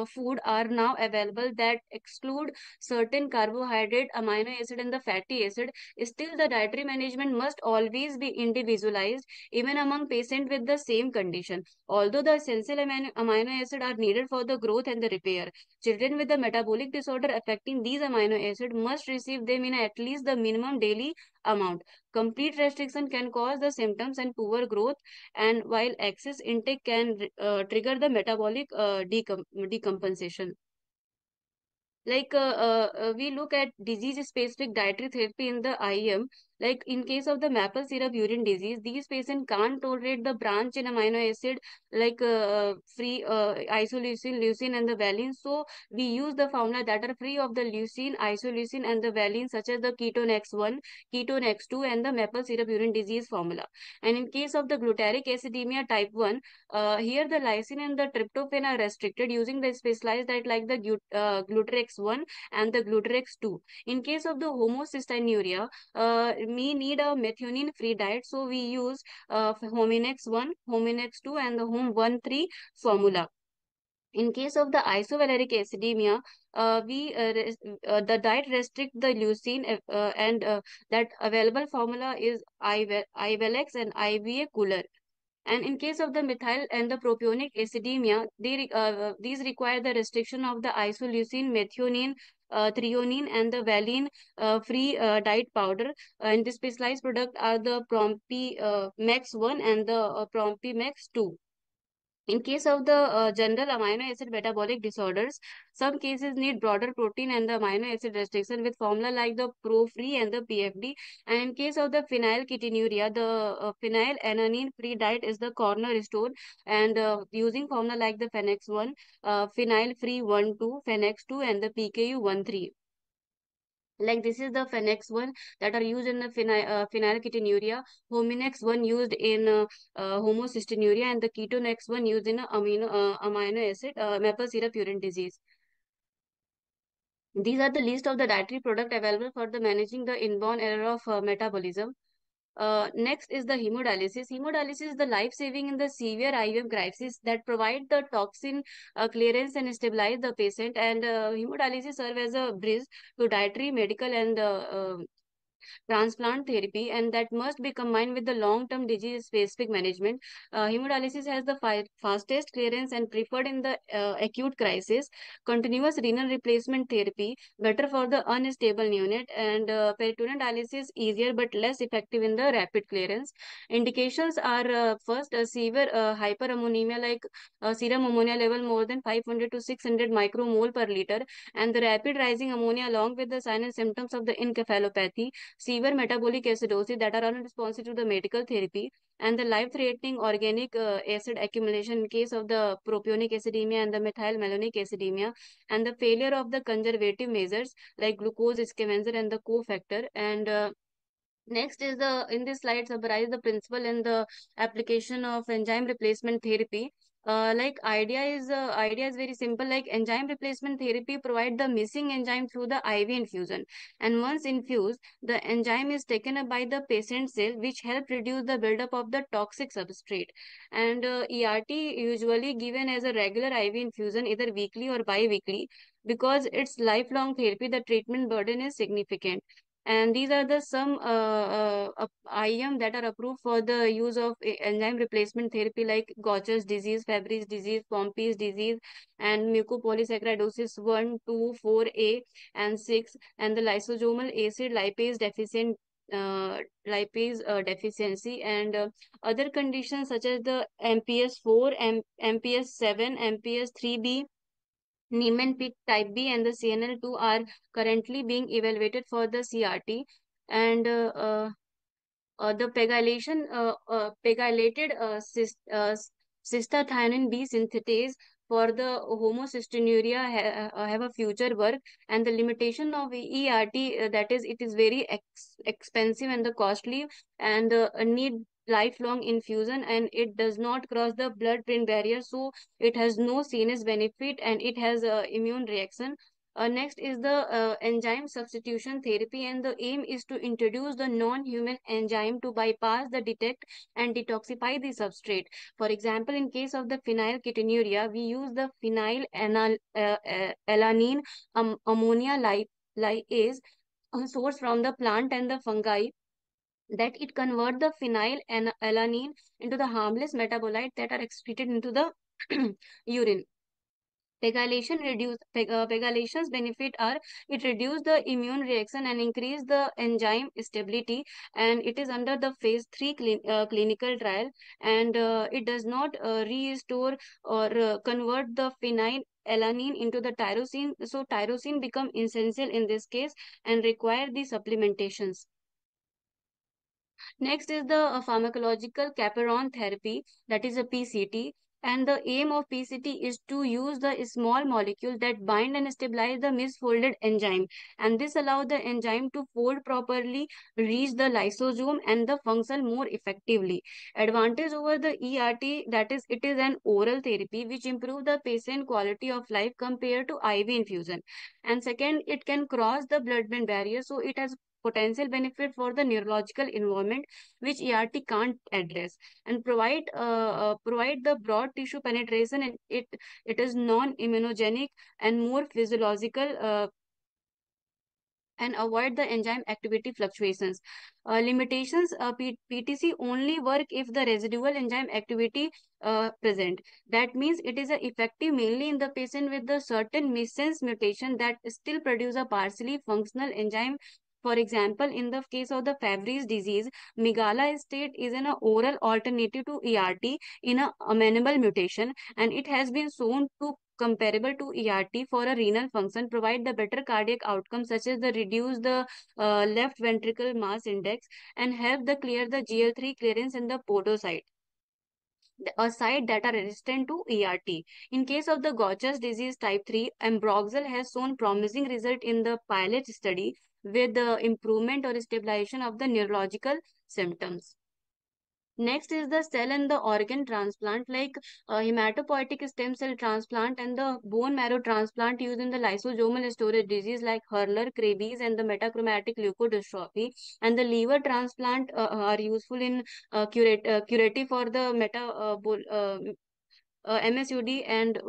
food are now available that exclude certain carbohydrate, amino acid, and the fatty acid. Still, the dietary management must always be individualized, even among patients with the same condition. Although the essential amino acid are needed for the growth and the repair, children with the metabolic disorder affecting these amino acid must receive them in at least the minimum daily amount. Complete restriction can cause the symptoms and poor growth, and while excess intake can trigger the metabolic decompensation. Like we look at disease-specific dietary therapy in the IM. Like in case of the maple syrup urine disease, these patients can't tolerate the branch in amino acid like free isoleucine, leucine, and the valine. So we use the formula that are free of the leucine, isoleucine, and the valine, such as the ketone X1, ketone X2, and the maple syrup urine disease formula. And in case of the glutaric acidemia type 1, here the lysine and the tryptophan are restricted using the specialized diet like the glutarex 1 and the glutarex 2. In case of the homocystinuria, we need a methionine free diet, so we use Hominex 1, Hominex 2, and the Hom 1-3 formula. In case of the isovaleric acidemia, the diet restrict the leucine and that available formula is Ivalex and IVA cooler. And in case of the methyl and the propionic acidemia, these require the restriction of the isoleucine, methionine, threonine, and the valine free diet powder. And the specialized product are the Prompi Max 1 and the Prompi Max 2. In case of the general amino acid metabolic disorders, some cases need broader protein and the amino acid restriction with formula like the Pro-Free and the PFD. And in case of the phenylketonuria, the phenylalanine-free diet is the cornerstone, and using formula like the Phenex-1, phenyl-free 1,2, Phenex-2, and the PKU 1,3. Like this is the Phenex-1 that are used in the phenylketonuria, Hominex-1 used in homocystinuria, and the Ketonex-1 used in amino acid maple syrup urine disease. These are the list of the dietary product available for the managing the inborn error of metabolism. Next is the hemodialysis. Hemodialysis is the life-saving in the severe IVM crisis that provide the toxin clearance and stabilize the patient. And hemodialysis serve as a bridge to dietary, medical, and transplant therapy, and that must be combined with the long-term disease-specific management. Hemodialysis has the fastest clearance and preferred in the acute crisis. Continuous renal replacement therapy, better for the unstable neonate, and peritoneal dialysis easier but less effective in the rapid clearance. Indications are first severe hyperammonemia, like serum ammonia level more than 500 to 600 micromole per liter, and the rapid rising ammonia along with the signs and symptoms of the encephalopathy, severe metabolic acidosis that are unresponsive to the medical therapy, and the life-threatening organic acid accumulation in case of the propionic acidemia and the methylmalonic acidemia, and the failure of the conservative measures like glucose scavenger and the cofactor. And next is in this slide summarize the principle and the application of enzyme replacement therapy. Idea is very simple. Like enzyme replacement therapy provide the missing enzyme through the IV infusion, and once infused, the enzyme is taken up by the patient cell, which help reduce the buildup of the toxic substrate. And ERT usually given as a regular IV infusion either weekly or bi-weekly. Because it's lifelong therapy, the treatment burden is significant. And these are the some IM that are approved for the use of enzyme replacement therapy, like Gaucher's disease, Fabry's disease, Pompey's disease, and mucopolysaccharidosis 1, 2, 4A, and 6, and the lysosomal acid lipase deficiency, and other conditions such as the MPS 4, MPS 7, MPS 3B, Niemann-Pick type B, and the CNL2 are currently being evaluated for the CRT. And the pegylated cystathionine B synthetase for the homocystinuria have a future work. And the limitation of ERT, that is, it is very expensive and the costly, and need lifelong infusion, and it does not cross the blood-brain barrier, so it has no CNS benefit, and it has immune reaction. Next is the enzyme substitution therapy, and the aim is to introduce the non-human enzyme to bypass the detect and detoxify the substrate. For example, in case of the phenylketonuria, we use the phenylalanine ammonia lyase source from the plant and the fungi, that it convert the phenylalanine into the harmless metabolite that are excreted into the urine. Pegylation's benefit are it reduce the immune reaction and increase the enzyme stability, and it is under the phase 3 clinical trial, and it does not restore or convert the phenylalanine into the tyrosine, so tyrosine become essential in this case and require the supplementations. Next is the pharmacological chaperone therapy, that is a PCT. And the aim of PCT is to use the small molecule that bind and stabilize the misfolded enzyme. And this allows the enzyme to fold properly, reach the lysosome, and the function more effectively. Advantage over the ERT, that is, it is an oral therapy which improve the patient quality of life compared to IV infusion. And second, it can cross the blood-brain barrier, so it has potential benefit for the neurological environment, which ERT can't address, and provide the broad tissue penetration, and it is non-immunogenic and more physiological, and avoid the enzyme activity fluctuations. Limitations: PTC only work if the residual enzyme activity present. That means it is effective mainly in the patient with the certain missense mutation that still produce a partially functional enzyme. For example, in the case of the Fabry's disease, Migala state is an oral alternative to ERT in a amenable mutation, and it has been shown to comparable to ERT for a renal function, provide the better cardiac outcomes such as the reduce the left ventricle mass index, and help the clear the GL3 clearance in the podocyte, a site that are resistant to ERT. In case of the Gaucher's disease type 3, Ambroxol has shown promising result in the pilot study with the improvement or stabilization of the neurological symptoms. Next is the cell and the organ transplant, like hematopoietic stem cell transplant and the bone marrow transplant used in the lysosomal storage disease like Hurler, Krabbe's, and the metachromatic leukodystrophy. And the liver transplant are useful in curative for the MSUD and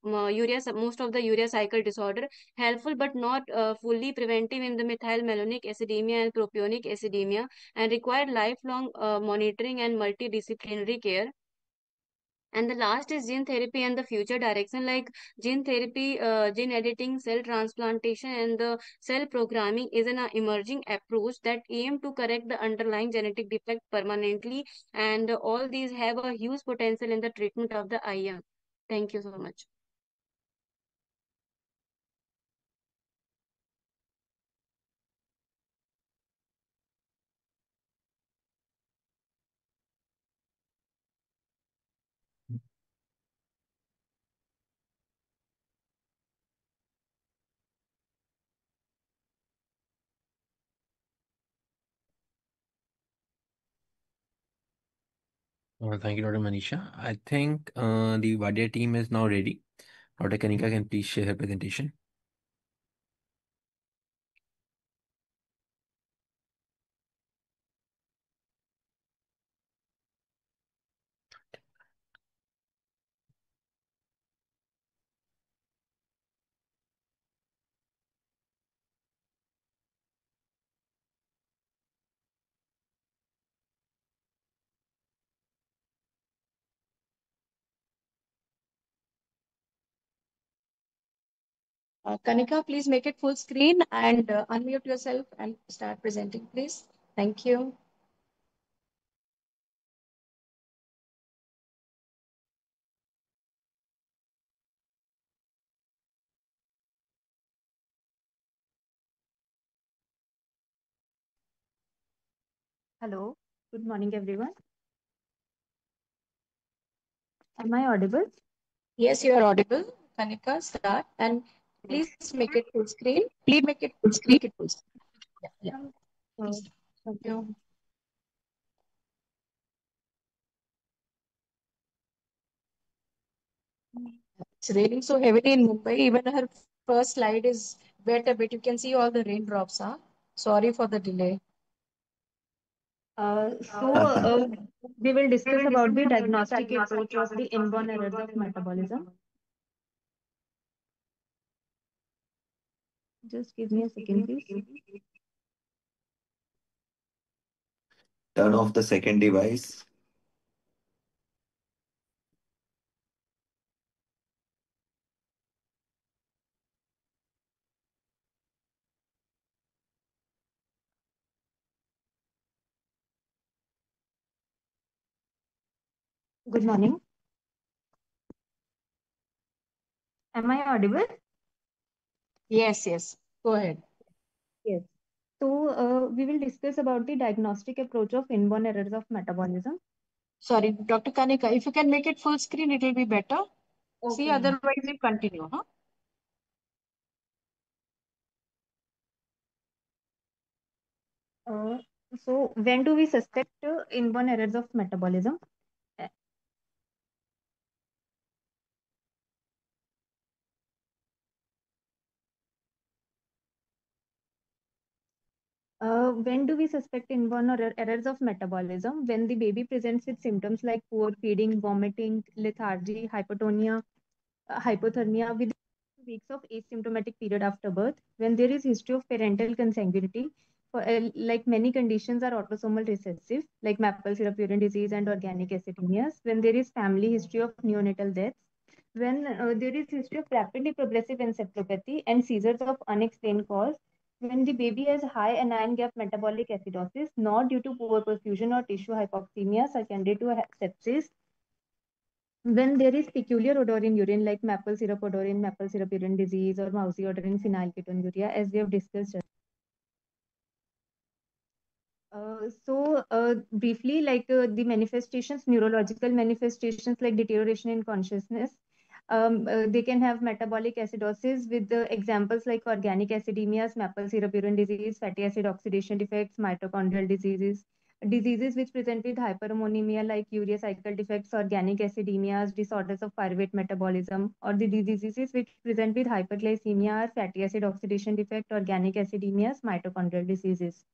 most of the urea cycle disorder, helpful but not fully preventive in the methylmalonic acidemia and propionic acidemia, and require lifelong monitoring and multidisciplinary care. And the last is gene therapy and the future direction, like gene therapy, gene editing, cell transplantation, and the cell programming is an emerging approach that aim to correct the underlying genetic defect permanently. And all these have a huge potential in the treatment of the IM. Thank you so much. Thank you, Dr. Manisha. I think the Vadia team is now ready. Dr. Kanika can please share her presentation. Kanika, please make it full screen and unmute yourself and start presenting, please. Thank you. Hello, good morning, everyone. Am I audible? Yes, you are audible. Kanika, start and please make it full screen. Please make it full screen. Make it full screen. Yeah. Please. Thank you. It's raining so heavily in Mumbai. Even her first slide is wet a bit. You can see all the raindrops. Huh? Sorry for the delay. We will discuss about the diagnostic approach of the inborn errors of metabolism. Just give me a second, please. Turn off the second device. Good morning. Am I audible? Yes, yes. Go ahead. Yes. So we will discuss about the diagnostic approach of inborn errors of metabolism. Sorry, Dr. Kanika, if you can make it full screen, it will be better. See, Okay. otherwise you continue. Huh? Uh, so when do we suspect inborn errors of metabolism? When do we suspect inborn or errors of metabolism? When the baby presents with symptoms like poor feeding, vomiting, lethargy, hypotonia, hypothermia within weeks of asymptomatic period after birth. When there is history of parental consanguinity, like many conditions are autosomal recessive, like maple syrup urine disease and organic acidemias. When there is family history of neonatal deaths. When there is history of rapidly progressive encephalopathy and seizures of unexplained cause, when the baby has high anion gap metabolic acidosis, not due to poor perfusion or tissue hypoxemia secondary to sepsis, when there is peculiar odor in urine like maple syrup odor in maple syrup urine disease or mousy odor in phenylketonuria, as we have discussed. Briefly, like the manifestations, neurological manifestations like deterioration in consciousness, they can have metabolic acidosis with the examples like organic acidemias, maple syrup urine disease, fatty acid oxidation defects, mitochondrial diseases, diseases which present with hyperammonemia like urea cycle defects, organic acidemias, disorders of pyruvate metabolism, or the diseases which present with hyperglycemia, fatty acid oxidation defect, organic acidemias, mitochondrial diseases.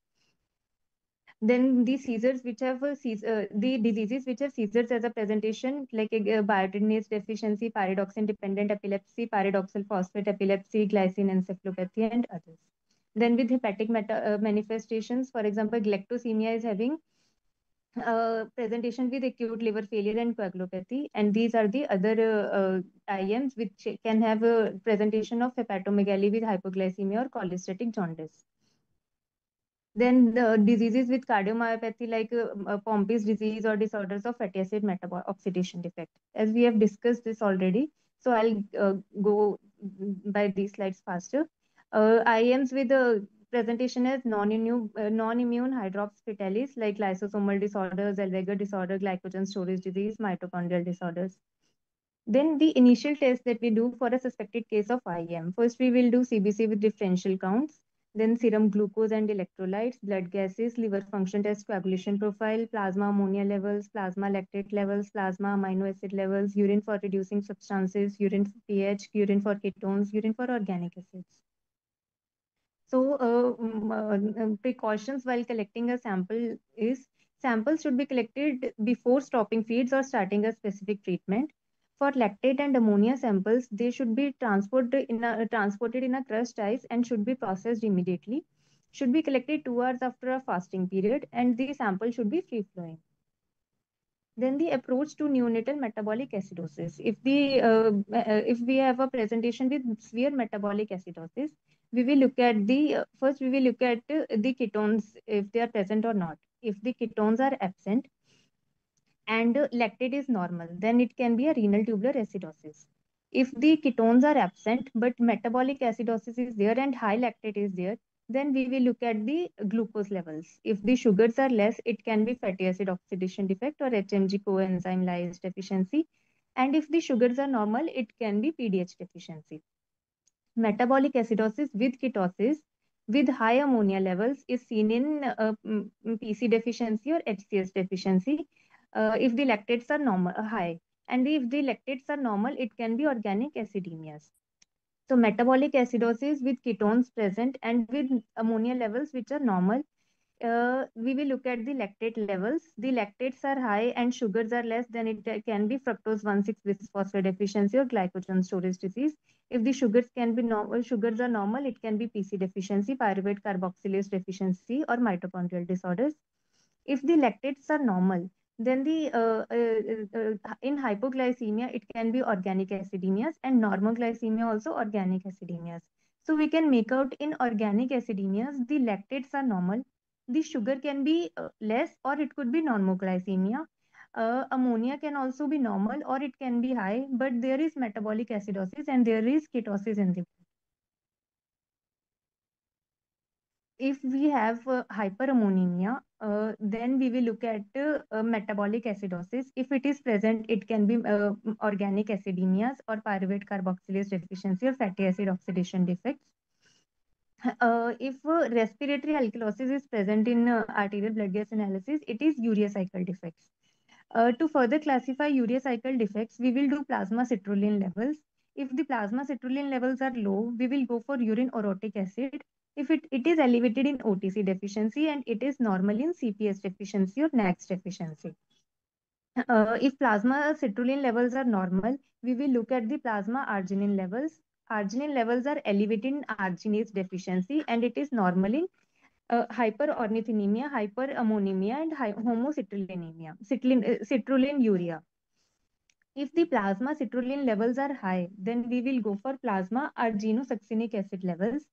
Then the seizures which have the diseases which have seizures as a presentation like biotinase deficiency, pyridoxine dependent epilepsy, pyridoxal phosphate epilepsy, glycine encephalopathy, and others. Then with hepatic manifestations, for example, galactosemia is having presentation with acute liver failure and coagulopathy, and these are the other IMs which can have a presentation of hepatomegaly with hypoglycemia or cholestatic jaundice. Then the diseases with cardiomyopathy like Pompe's disease or disorders of fatty acid oxidation defect. As we have discussed this already, so I'll go by these slides faster. IMs with a presentation as non-immune hydrops fetalis like lysosomal disorders, Zellweger disorder, glycogen storage disease, mitochondrial disorders. Then the initial test that we do for a suspected case of IM. First, we will do CBC with differential counts, then serum glucose and electrolytes, blood gases, liver function test, coagulation profile, plasma ammonia levels, plasma lactate levels, plasma amino acid levels, urine for reducing substances, urine for pH, urine for ketones, urine for organic acids. So, precautions while collecting a sample is samples should be collected before stopping feeds or starting a specific treatment. For lactate and ammonia samples, they should be transported in a crushed ice and should be processed immediately. Should be collected 2 hours after a fasting period, and the sample should be free flowing. Then the approach to neonatal metabolic acidosis. If we have a presentation with severe metabolic acidosis, we will look at first we will look at the ketones if they are present or not. If the ketones are absent and lactate is normal, then it can be a renal tubular acidosis. If the ketones are absent but metabolic acidosis is there and high lactate is there, then we will look at the glucose levels. If the sugars are less, it can be fatty acid oxidation defect or HMG coenzyme lyase deficiency. And if the sugars are normal, it can be PDH deficiency. Metabolic acidosis with ketosis with high ammonia levels is seen in PC deficiency or HCS deficiency. If the lactates are normal, high, and if the lactates are normal, it can be organic acidemias. So metabolic acidosis with ketones present and with ammonia levels which are normal, we will look at the lactate levels. The lactates are high and sugars are less, then it can be fructose 1,6-bisphosphate deficiency or glycogen storage disease. If the sugars can be normal, sugars are normal, it can be PC deficiency, pyruvate carboxylase deficiency, or mitochondrial disorders. If the lactates are normal, then in hypoglycemia, it can be organic acidemias, and normoglycemia also organic acidemias. So we can make out in organic acidemias, the lactates are normal, the sugar can be less, or it could be normoglycemia. Ammonia can also be normal or it can be high, but there is metabolic acidosis and there is ketosis in the blood. If we have hyperammonemia, then we will look at metabolic acidosis. If it is present, it can be organic acidemias or pyruvate carboxylase deficiency or fatty acid oxidation defects. If respiratory alkalosis is present in arterial blood gas analysis, it is urea cycle defects. To further classify urea cycle defects, we will do plasma citrulline levels. If the plasma citrulline levels are low, we will go for urine orotic acid. If it is elevated in OTC deficiency and it is normal in CPS deficiency or NAX deficiency. If plasma citrulline levels are normal, we will look at the plasma arginine levels. Arginine levels are elevated in arginase deficiency and it is normal in hyperornithinemia, hyperammonemia, and homocytrulinemia, citrullinuria. If the plasma citrulline levels are high, then we will go for plasma arginosuccinic acid levels.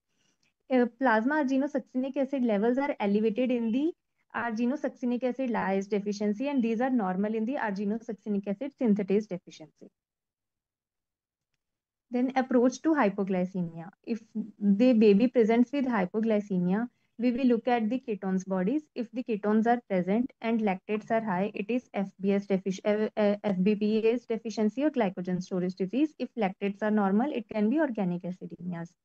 Plasma arginosuccinic acid levels are elevated in the arginosuccinic acid lyase deficiency, and these are normal in the arginosuccinic acid synthetase deficiency. Then approach to hypoglycemia. If the baby presents with hypoglycemia, we will look at the ketones bodies. If the ketones are present and lactates are high, it is FBPase deficiency or glycogen storage disease. If lactates are normal, it can be organic acidemias.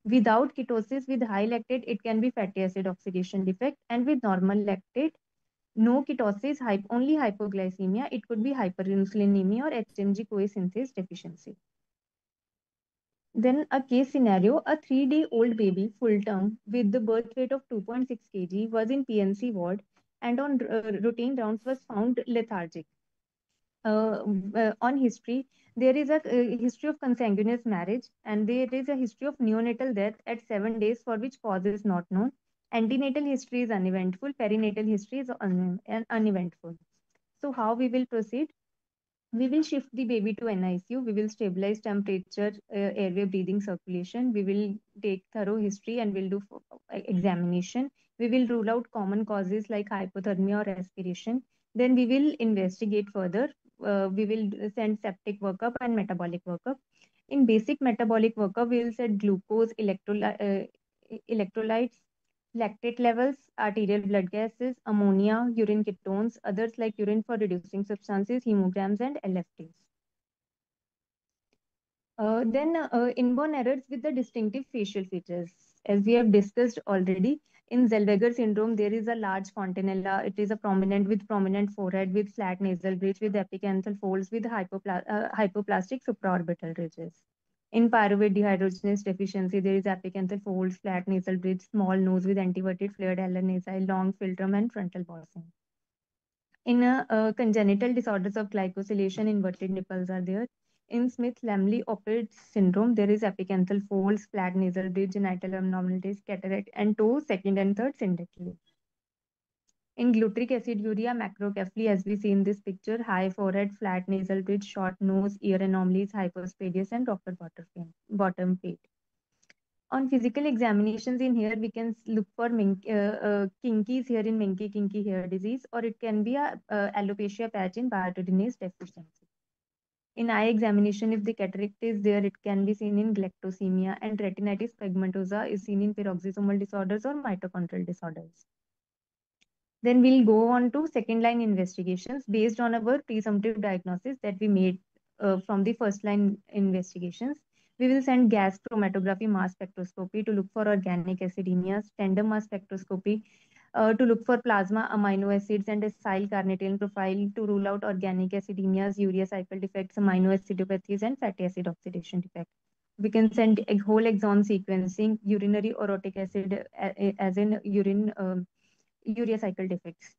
Without ketosis, with high lactate, it can be fatty acid oxidation defect, and with normal lactate, no ketosis, only hypoglycemia, it could be hyperinsulinemia or HMG-CoA synthase deficiency. Then a case scenario, a 3-day-old baby, full term, with the birth weight of 2.6 kg was in PNC ward and on routine rounds was found lethargic. On history, there is a history of consanguineous marriage and there is a history of neonatal death at 7 days for which cause is not known. Antenatal history is uneventful, perinatal history is uneventful. So how we will proceed? We will shift the baby to NICU. We will stabilize temperature, airway, breathing, circulation. We will take thorough history and we'll do examination. We will rule out common causes like hypothermia or aspiration. Then we will investigate further. We will send septic workup and metabolic workup. In basic metabolic workup, we will set glucose, electrolytes, lactate levels, arterial blood gases, ammonia, urine ketones, others like urine for reducing substances, hemograms, and LFTs. Then inborn errors with the distinctive facial features. As we have discussed already, in Zellweger syndrome, there is a large fontanella. It is a with prominent forehead, with flat nasal bridge, with epicanthal folds, with hypoplastic supraorbital ridges. In pyruvate dehydrogenase deficiency, there is epicanthal folds, flat nasal bridge, small nose with anteverted flared alar nasi, long philtrum, and frontal bossing. In congenital disorders of glycosylation, inverted nipples are there. In Smith-Lamley-Opitz syndrome, there is epicanthal folds, flat nasal bridge, genital abnormalities, cataract, and toe, second and third syndactyly. In glutaric aciduria, macrocephaly, as we see in this picture, high forehead, flat nasal bridge, short nose, ear anomalies, hypospadias, and Dr. bottom pate. On physical examinations in here, we can look for kinkies here in Menke-Kinky hair disease, or it can be a alopecia patch in biotinidase deficiency. In eye examination, if the cataract is there, it can be seen in galactosemia, and retinitis pigmentosa is seen in peroxisomal disorders or mitochondrial disorders. Then we'll go on to second line investigations based on our presumptive diagnosis that we made from the first line investigations. We will send gas chromatography mass spectroscopy to look for organic acidemias, tandem mass spectroscopy to look for plasma amino acids and acyl carnitine profile to rule out organic acidemias, urea cycle defects, amino acidopathies, and fatty acid oxidation defect. We can send a whole exon sequencing, urinary orotic acid as in urine urea cycle defects.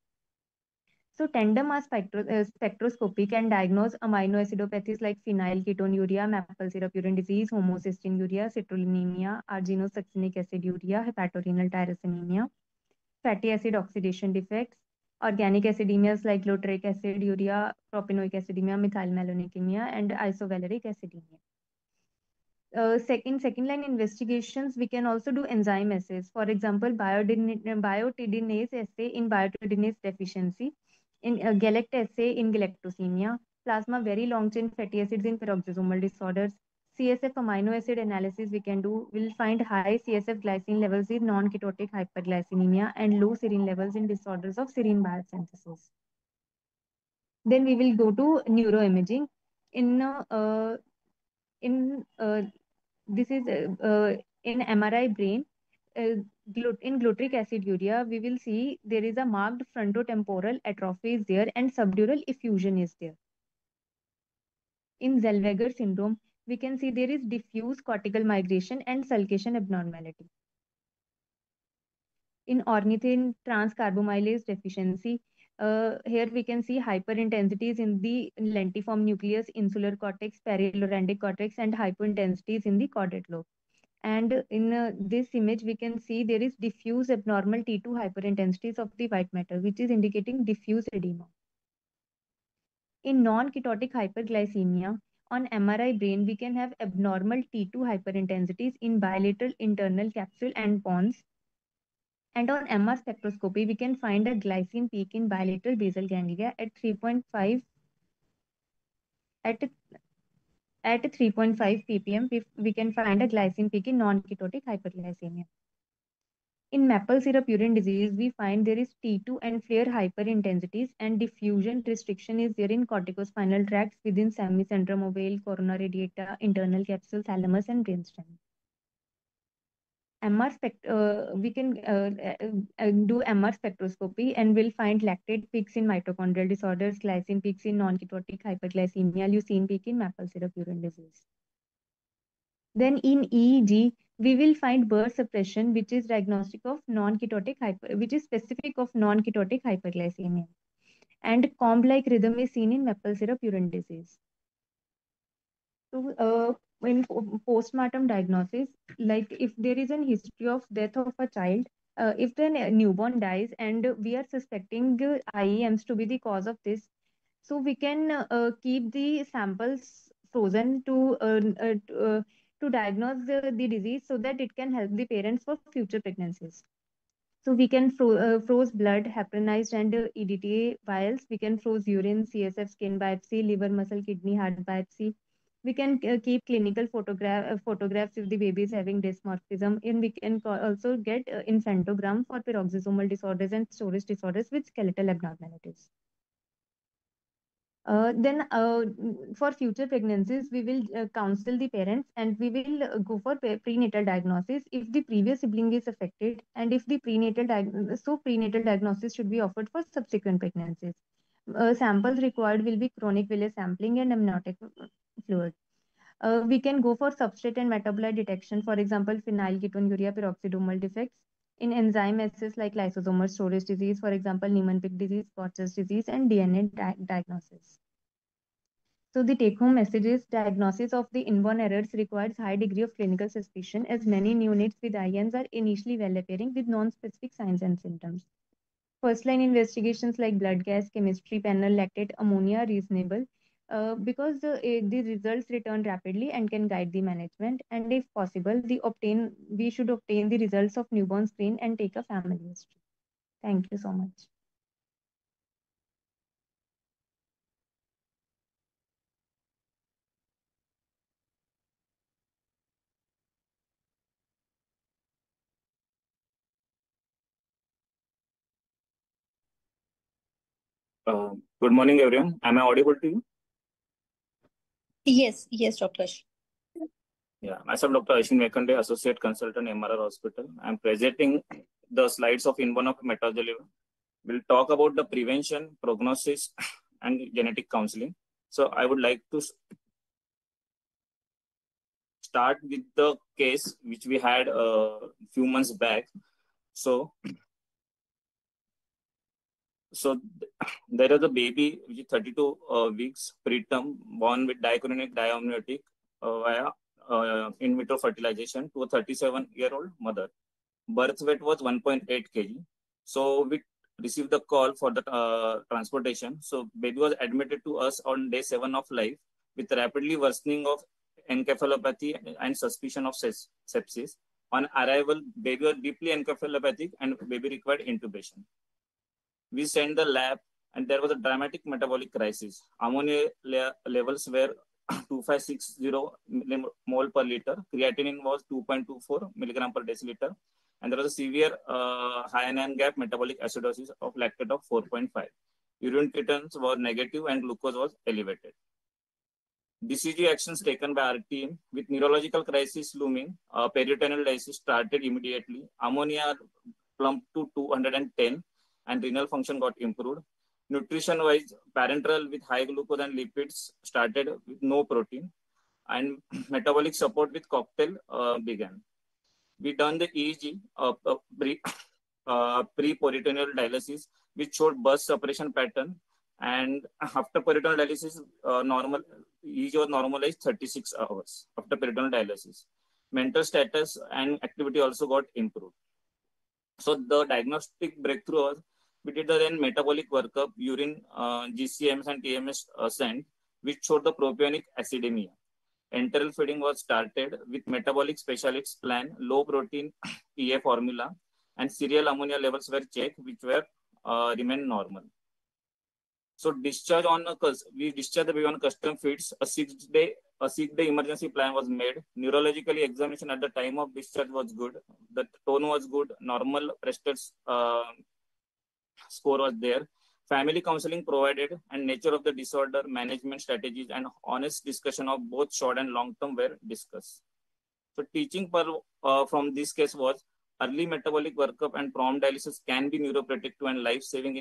So tandem mass spectroscopy can diagnose amino acidopathies like phenylketonuria, maple syrup urine disease, homocystinuria, citrullinemia, arginosuccinic aciduria, hepatorenal tyrosinemia, fatty acid oxidation defects, organic acidemias like glutaric aciduria, propanoic acidemia, methylmaloninemia, and isovaleric acidemia. Second line investigations, we can also do enzyme assays. For example, biotidinase assay in biotidinase deficiency, in galect assay in galactosemia, plasma very long chain fatty acids in peroxisomal disorders. CSF amino acid analysis we can do. We'll find high CSF glycine levels in non-ketotic hyperglycemia and low serine levels in disorders of serine biosynthesis. Then we will go to neuroimaging. This is in MRI brain. In glutaric aciduria, we will see there is a marked frontotemporal atrophy is there and subdural effusion is there. In Zellweger syndrome, we can see there is diffuse cortical migration and sulcation abnormality. In ornithine transcarbamylase deficiency, here we can see hyperintensities in the lentiform nucleus, insular cortex, perilorandic cortex, and hyperintensities in the caudate lobe. And in this image, we can see there is diffuse abnormal T2 hyperintensities of the white matter, which is indicating diffuse edema. In non-ketotic hyperglycemia, on MRI brain, we can have abnormal T2 hyperintensities in bilateral internal capsule and pons. And on MR spectroscopy, we can find a glycine peak in bilateral basal ganglia at 3.5 at 3.5 ppm. We can find a glycine peak in non-ketotic hyperglycemia. In maple syrup urine disease, we find there is T2 and flare hyperintensities, and diffusion restriction is there in corticospinal tracts within semicentrum ovale, corona radiata, internal capsule, thalamus, and brainstem. We can do MR spectroscopy and we'll find lactate peaks in mitochondrial disorders, glycine peaks in non-ketotic hyperglycemia, leucine peak in maple syrup urine disease. Then in EEG, we will find burst suppression, which is diagnostic of non-ketotic which is specific of non-ketotic hyperglycemia. And comb-like rhythm is seen in maple syrup urine disease. So, in postmortem diagnosis, like if there is a history of death of a child, if the newborn dies and we are suspecting IEMs to be the cause of this, so we can keep the samples frozen to diagnose the disease so that it can help the parents for future pregnancies. So we can froze blood, heparinized and EDTA vials. We can froze urine, CSF, skin biopsy, liver, muscle, kidney, heart biopsy. We can keep clinical photographs if the baby is having dysmorphism, and we can also get infantogram for peroxisomal disorders and storage disorders with skeletal abnormalities. Then for future pregnancies, we will counsel the parents and we will go for prenatal diagnosis if the previous sibling is affected, and if the prenatal diagnosis should be offered for subsequent pregnancies. Samples required will be chronic village sampling and amniotic fluid. We can go for substrate and metabolite detection, for example, phenylketonuria peroxidomal defects. In enzyme assays like lysosomal storage disease, for example, Niemann-Pick disease, Potter's disease, and DNA diagnosis. So the take-home message is diagnosis of the inborn errors requires high degree of clinical suspicion, as many neonates with IEMs are initially well appearing with non-specific signs and symptoms. First-line investigations like blood gas, chemistry panel, lactate, ammonia are reasonable because the results return rapidly and can guide the management. And if possible, we should obtain the results of newborn screen and take a family history. Thank you so much. Good morning, everyone. Am I audible to you? Yes, Dr. Yeah, myself, Dr. Ashwin Mekande, Associate Consultant, MRR Hospital. I'm presenting the slides of Inborn Error of Metabolism. We'll talk about the prevention, prognosis, and genetic counseling. So I would like to start with the case which we had a few months back. So there is a baby which is 32 weeks preterm, born with diachronic diamniotic via in vitro fertilization to a 37-year-old mother. Birth weight was 1.8 kg. So we received the call for the transportation. So baby was admitted to us on day 7 of life with rapidly worsening of encephalopathy and suspicion of sepsis. On arrival, baby was deeply encephalopathic and baby required intubation. We sent the lab and there was a dramatic metabolic crisis. Ammonia levels were 2560 mole per liter. Creatinine was 2.24 milligram per deciliter. And there was a severe high anion gap metabolic acidosis of lactate of 4.5. Urine ketones were negative and glucose was elevated. DCG actions taken by our team with neurological crisis looming. Peritoneal dialysis started immediately. Ammonia plumped to 210 and renal function got improved. Nutrition-wise, parenteral with high glucose and lipids started with no protein. and metabolic support with cocktail began. We done the EEG pre-peritoneal dialysis, which showed burst separation pattern, and after peritoneal dialysis, normal EEG was normalized 36 hours after peritoneal dialysis. Mental status and activity also got improved. So the diagnostic breakthrough was, we did the then metabolic workup, urine, GCMs and TMS sent, which showed the propionic acidemia. Enteral feeding was started with metabolic specialists plan, low protein EA formula, and serial ammonia levels were checked, which were remain normal. So discharge on we discharged the baby on custom feeds. A 6-day emergency plan was made. Neurologically examination at the time of discharge was good. The tone was good. Normal Preston score was there. Family counseling provided, and nature of the disorder, management strategies, and honest discussion of both short and long term were discussed. So teaching from this case was, early metabolic workup and prompt dialysis can be neuroprotective and life-saving in